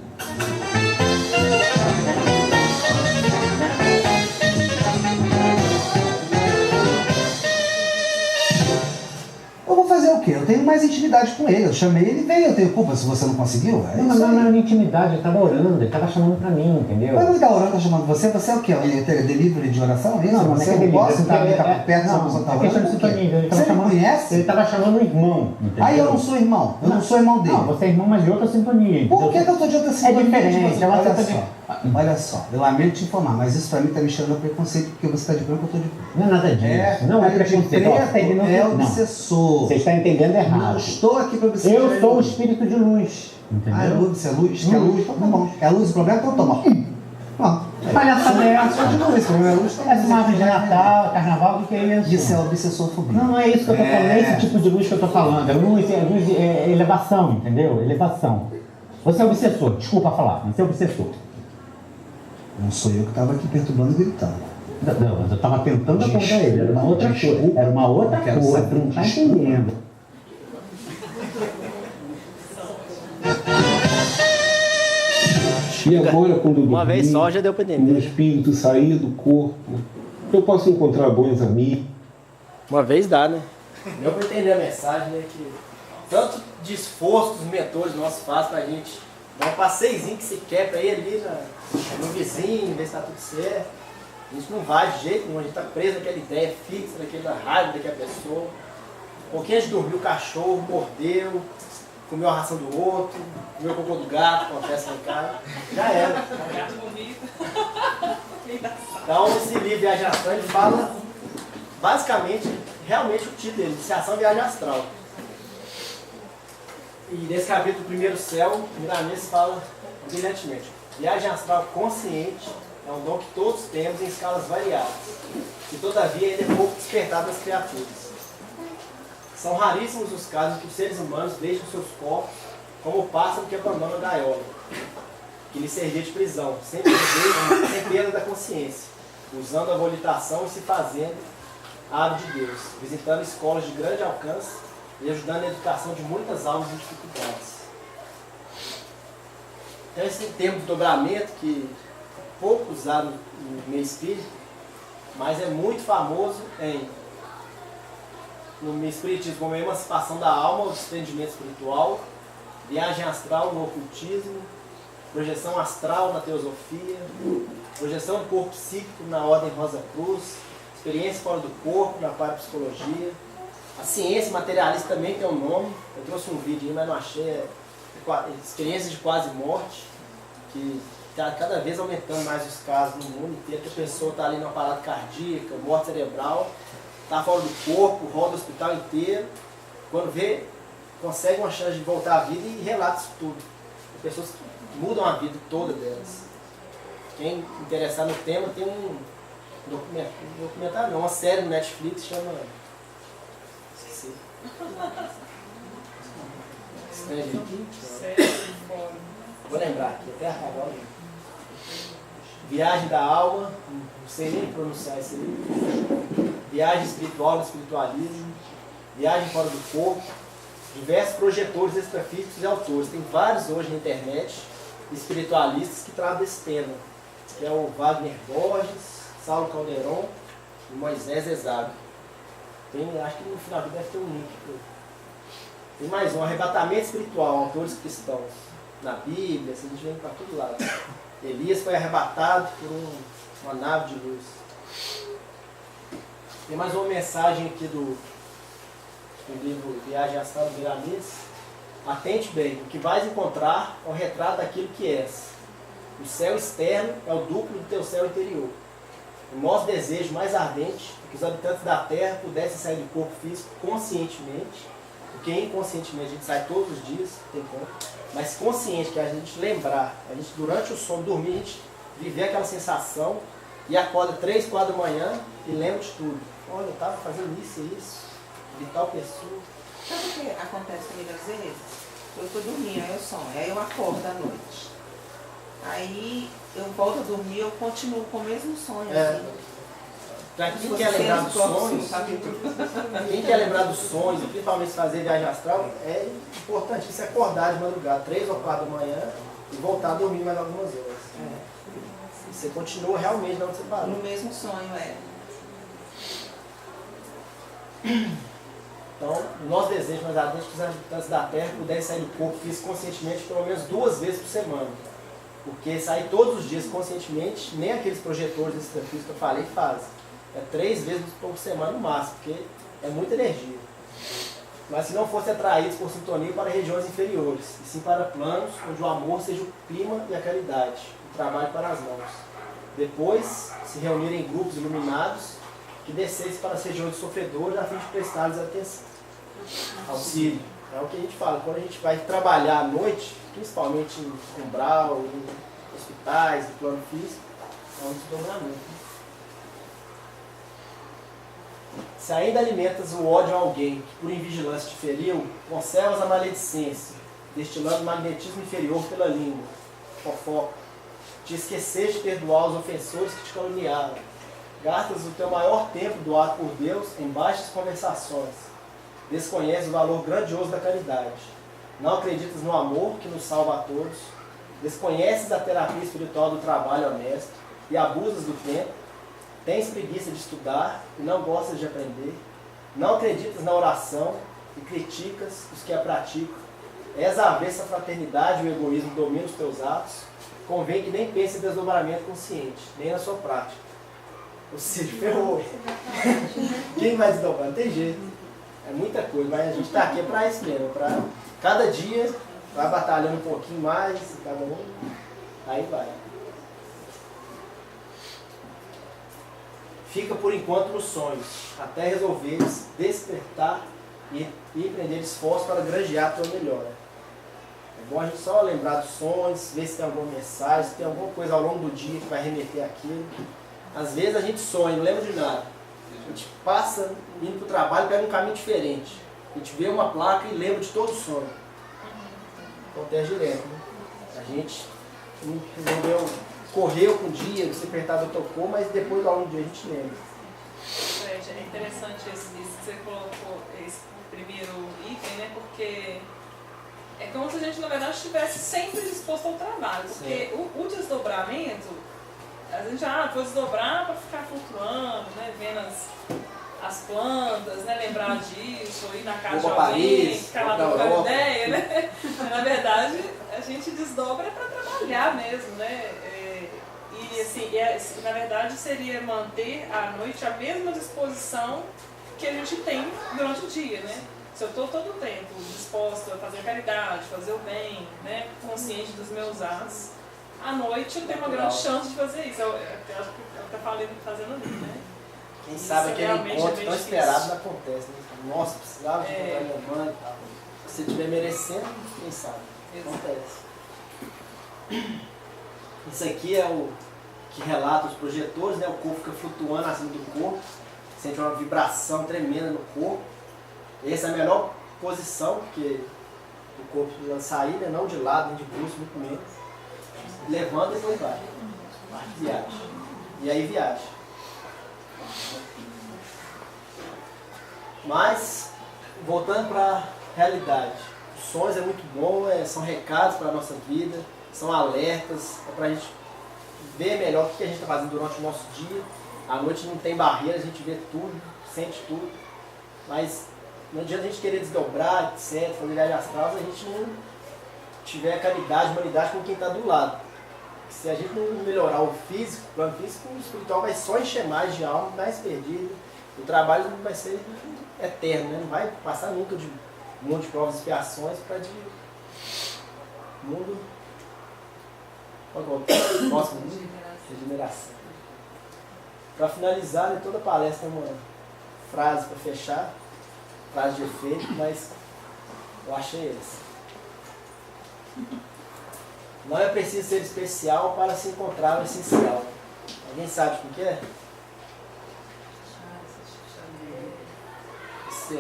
Eu vou fazer o quê? Eu tenho mais intimidade com ele. Eu chamei ele e veio. Eu tenho culpa se você não conseguiu? É Não, isso não aí. era intimidade, ele tava orando, ele tava chamando pra mim, entendeu? Mas ele tá orando, tá chamando você? Você é o quê? Ele tem delivery de oração? Isso? Não, não é Você que não ele gosta de liga, estar por perto se a pessoa tá é questão de orando? Por quê? sintonia, ele tava Você não chamando, conhece? ele tava chamando o irmão, entendeu? Aí eu não sou irmão. Eu não sou irmão dele. Não, você é irmão, mas de outra sintonia. Por que eu tô de outra sintonia? diferente, é uma olha sintonia. só, olha só, eu lamento te informar, mas isso pra mim tá me cheirando a preconceito, porque você tá de branco, eu tô de branco. Não é nada disso, não é preconceito. Ó, você tá entendendo é não. obsessor. Você está entendendo errado. Não estou aqui pra obsessor. Eu sou um espírito de luz, entendeu? Ah, é luz, isso é luz? Quer luz? Então tá bom. É luz o problema? Então toma. Pronto. Palhaçada é essa? Só de luz, o problema é luz. Essa uma árvore de Natal, Carnaval, o que é isso? Isso é obsessor-fobia. Não, não é isso que eu tô falando, não é esse tipo de luz que eu tô falando. É luz, é elevação, entendeu? Elevação. Você é obsessor, desculpa falar, você é obsessor. Não sou eu que estava aqui perturbando e gritando. Não, mas eu estava tentando acordar ele, era uma outra coisa. Era uma outra coisa, tu não tá entendendo. E agora, quando eu Uma vez dormir, só já deu para o meu entender. espírito sair do corpo, eu posso encontrar bons amigos. Uma vez dá, né? Deu para entender a mensagem, né? Que tanto de esforço que os mentores nossos fazem pra gente dar um passeizinho que se quer pra ir ali no vizinho, ver se tá tudo certo. A gente não vai de jeito nenhum, a gente tá preso naquela ideia fixa, naquela raiva daquela pessoa. Um pouquinho antes de dormir, o cachorro mordeu, comeu a ração do outro, comeu o cocô do gato, acontece lá em casa. Já era. Então, esse livro Viagem Astral, ele fala basicamente, realmente o título dele, Iniciação Viagem Astral. E nesse capítulo, Primeiro Céu, Milanês fala brilhantemente: viagem astral consciente é um dom que todos temos em escalas variadas, e todavia ele é pouco despertado nas criaturas. São raríssimos os casos em que os seres humanos deixam seus corpos como o pássaro que abandona a gaiola, que lhe servia de prisão, sem perda da consciência, usando a volitação e se fazendo ave de Deus, visitando escolas de grande alcance e ajudando na educação de muitas almas em dificuldades. Então esse termo de dobramento, que é pouco usado no meio espírita, mas é muito famoso no meio espiritismo, como a emancipação da alma, o desprendimento espiritual, viagem astral no ocultismo, projeção astral na teosofia, projeção do corpo psíquico na Ordem Rosa Cruz, experiência fora do corpo na parapsicologia. A ciência materialista também tem um nome. Eu trouxe um vídeo aí, mas não achei. Experiências de quase morte, que está cada vez aumentando mais os casos no mundo inteiro, que a pessoa está ali numa parada cardíaca, morte cerebral, está fora do corpo, roda o hospital inteiro. Quando vê, consegue uma chance de voltar à vida e relata isso tudo. As pessoas mudam a vida toda delas. Quem interessar no tema, tem um documentário, não, uma série no Netflix, chama... Esqueci. Vou lembrar aqui, até agora. Viagem da alma, não sei nem pronunciar isso aí. Viagem espiritual no espiritualismo. Viagem fora do corpo. Diversos projetores extrafísicos e autores. Tem vários hoje na internet, espiritualistas, que tratam desse tema. Que é o Wagner Borges, Saulo Calderon e Moisés Exago. Acho que no final deve ter um link. Tem mais um, Arrebatamento Espiritual, autores cristãos. Na Bíblia, assim, a gente vem para todo lado. Elias foi arrebatado por uma nave de luz. Tem mais uma mensagem aqui do livro Viagem Astral do Milanês. Atente bem, o que vais encontrar é o retrato daquilo que és. O céu externo é o duplo do teu céu interior. O nosso desejo mais ardente é que os habitantes da Terra pudessem sair do corpo físico conscientemente, porque inconscientemente a gente sai todos os dias, tem como, mas consciente, que a gente lembrar, a gente durante o sono, dormir, a gente viver aquela sensação e acorda 3, 4 da manhã e lembra de tudo. Olha, eu estava fazendo isso e isso, de tal pessoa. Sabe o que acontece comigo às vezes? Eu estou dormindo, aí eu sonho, aí eu acordo à noite. Aí eu volto a dormir, eu continuo com o mesmo sonho. Assim. Para quem quer lembrar dos sonhos, quem quer lembrar dos sonhos, principalmente fazer viagem astral, é importante você acordar de madrugada, 3 ou 4 da manhã, e voltar a dormir mais algumas horas. E você continua realmente onde você parou. No mesmo sonho, Então, o nosso desejo, nós ardentes que os habitantes da Terra pudessem sair do corpo físico conscientemente pelo menos 2 vezes por semana. Porque sair todos os dias conscientemente, nem aqueles projetores extrafísicos que eu falei fazem. É 3 vezes por semana no máximo, porque é muita energia. Mas se não fossem atraídos por sintonia para regiões inferiores, e sim para planos onde o amor seja o clima e a caridade, o trabalho para as mãos. Depois, se reunirem em grupos iluminados que descessem para as regiões sofredoras a fim de prestar-lhes atenção. Auxílio. É o que a gente fala, quando a gente vai trabalhar à noite, principalmente em umbral, em hospitais, no plano físico, é um desdobramento. Se ainda alimentas o ódio a alguém que por invigilância te feriu, conservas a maledicência, destilando magnetismo inferior pela língua, fofoca. Te esqueces de perdoar os ofensores que te caluniaram. Gastas o teu maior tempo doado por Deus em baixas conversações. Desconheces o valor grandioso da caridade. Não acreditas no amor que nos salva a todos. Desconheces a terapia espiritual do trabalho honesto e abusas do tempo. Tens preguiça de estudar e não gostas de aprender. Não acreditas na oração e criticas os que a praticam. És avessa à fraternidade e o egoísmo domina os teus atos. Convém que nem pense em desdobramento consciente, nem na sua prática. Ou seja, ferrou. Quem vai desdobrar? Não tem jeito. É muita coisa, mas a gente está aqui para isso mesmo. Para cada dia vai batalhando um pouquinho mais, cada um. Aí vai. Fica por enquanto nos sonhos, até resolveres despertar e empreender esforço para granjear a tua melhora. É bom a gente só lembrar dos sonhos, ver se tem alguma mensagem, se tem alguma coisa ao longo do dia que vai remeter àquilo. Às vezes a gente sonha, não lembra de nada. A gente passa indo para o trabalho e pega um caminho diferente. A gente vê uma placa e lembra de todo o sonho. Acontece direto, né? A gente resolveu, correu com o dia, o secretário tocou, mas depois ao longo do dia a gente lembra. É interessante isso que você colocou, esse primeiro item, né? Porque é como se a gente, na verdade, estivesse sempre disposto ao trabalho. Porque o desdobramento, a gente foi desdobrar para ficar flutuando, né? Vendo as plantas, né? Lembrar disso, ir na casa de alguém, ficar lá trocando ideia, né? Na verdade, a gente desdobra para trabalhar mesmo, né? E assim, na verdade seria manter à noite a mesma disposição que a gente tem durante o dia, né? Se eu estou todo o tempo disposta a fazer caridade, fazer o bem, né? Consciente dos meus atos, à noite eu tenho uma grande chance de fazer isso. Eu acho que eu estou fazendo ali, né? Quem sabe aquele encontro tão esperado não acontece, né? Nossa, precisava de encontrar minha mãe e tal. Se estiver merecendo, quem sabe? Acontece. Isso aqui é o que relata os projetores, né? O corpo fica flutuando acima do corpo, sente uma vibração tremenda no corpo. Essa é a melhor posição, porque o corpo precisa sair, né? Não de lado, nem de bruxo, muito menos. Levanta e depois vai. Viaja. E aí viaja. Mas, voltando para a realidade, os sonhos é muito bom, são recados para a nossa vida, são alertas, é para a gente ver melhor o que a gente está fazendo durante o nosso dia. À noite não tem barreira, a gente vê tudo, sente tudo, mas não adianta a gente querer desdobrar, etc., fazer viagem astral, se a gente não tiver caridade, humanidade com quem está do lado. Se a gente não melhorar o físico, o plano físico, o espiritual vai só encher mais de alma, mais perdido. O trabalho não vai ser eterno, né? Não vai passar nunca de um monte de provas e expiações para de mundo. Nossa, regeneração. Para finalizar, né, toda palestra é uma frase para fechar, frase de efeito, mas eu achei essa. Não é preciso ser especial para se encontrar o essencial. Alguém sabe o que é?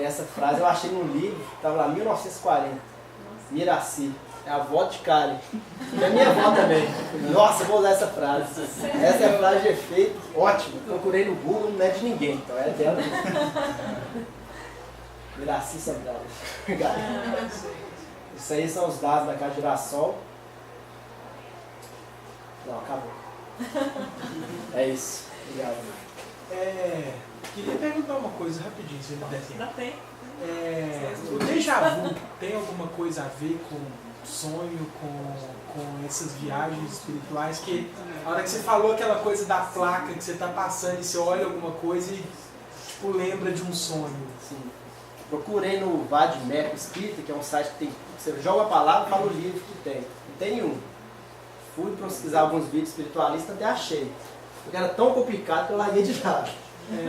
Essa frase eu achei num livro, estava lá em 1940, Miraci, é a avó de Kali. E a minha avó também. Nossa, vou usar essa frase. Essa é a frase de efeito, ótimo. Procurei no Google, não é de ninguém, então é dela. Miraci Santana. Isso aí são os dados da Casa Girassol. Não, acabou. É isso. Obrigado. Queria perguntar uma coisa rapidinho, se ele der tempo. Dá tempo. O déjà vu tem alguma coisa a ver com sonho, com essas viagens espirituais? Que a hora que você falou aquela coisa da placa que você está passando e você olha alguma coisa e tipo, lembra de um sonho. Sim. Procurei no Vadmec Espírita, que é um site que tem. Você joga a palavra e fala o livro que tem. Não tem nenhum. Fui pesquisar alguns vídeos espiritualistas, até achei. Porque era tão complicado que eu larguei de lado.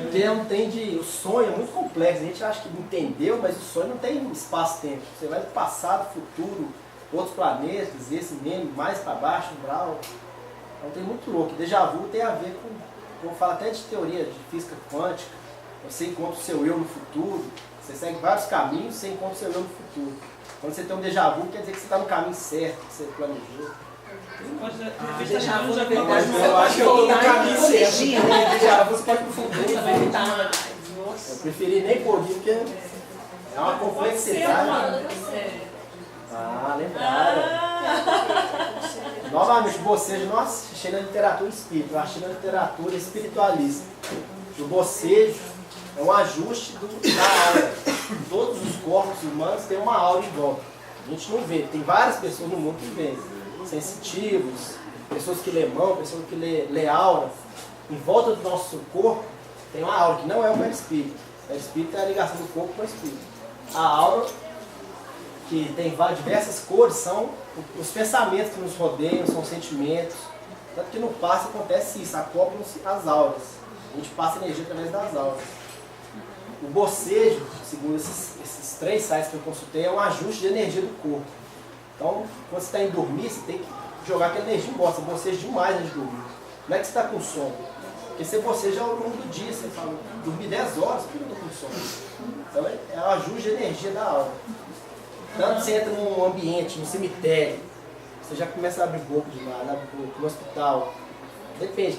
Porque não tem de. O sonho é muito complexo. A gente acha que entendeu, mas o sonho não tem espaço-tempo. Você vai do passado, futuro, outros planetas, esse mesmo, mais para baixo, um grau. Então tem muito louco. Déjà vu tem a ver com. Eu falo até de teoria de física quântica. Você encontra o seu eu no futuro. Você segue vários caminhos, você encontra o seu eu no futuro. Quando você tem um déjà vu, quer dizer que você está no caminho certo, que você planejou. Déjà vu já eu acho que eu estou no caminho certo. Déjà vu você pode ir pro futuro também. Eu preferi nem correr, porque é uma complexidade. Lembraram. Novamente, bocejo não achei na literatura espírita, eu achei na literatura espiritualista. O bocejo é um ajuste da aura. Todos os corpos humanos têm uma aura em volta. A gente não vê. Tem várias pessoas no mundo que veem. Sensitivos, pessoas que lê mão, pessoas que lê aura. Em volta do nosso corpo tem uma aura que não é o perispírito. O perispírito é a ligação do corpo com o espírito. A aura, que tem diversas cores, são os pensamentos que nos rodeiam, são sentimentos. Tanto que no passe acontece isso, acoplam-se as auras. A gente passa energia através das auras. O bocejo, segundo esses 3 sites que eu consultei, é um ajuste de energia do corpo. Então, quando você está indo dormir, você tem que jogar aquela energia embora. Você boceja demais antes de dormir. Não é que você está com sono. Porque você boceja ao longo do dia. Você fala, dormir 10 horas, por que eu estou com sono? Então, é um ajuste de energia da aura. Tanto você entra num ambiente, num cemitério, você já começa a abrir boca demais, abre boca, no hospital. Depende,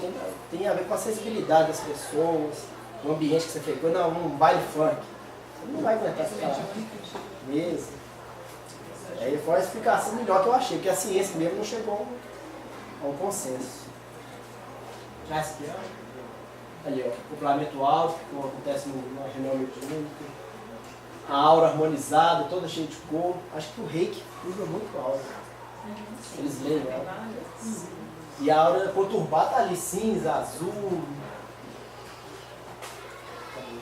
tem a ver com a sensibilidade das pessoas, o ambiente que você frequenta. Não, um baile funk. Você não vai aguentar ficar lá mesmo. Aí foi uma explicação melhor que eu achei, porque a ciência mesmo não chegou a um consenso. Já esse aqui, ó. Ali, ó, acoplamento alto, que acontece na reunião mediúnica. A aura harmonizada, toda cheia de cor. Acho que o reiki usa muito a aura. Eles leem ela. E a aura conturbada tá ali, cinza, azul. Cadê?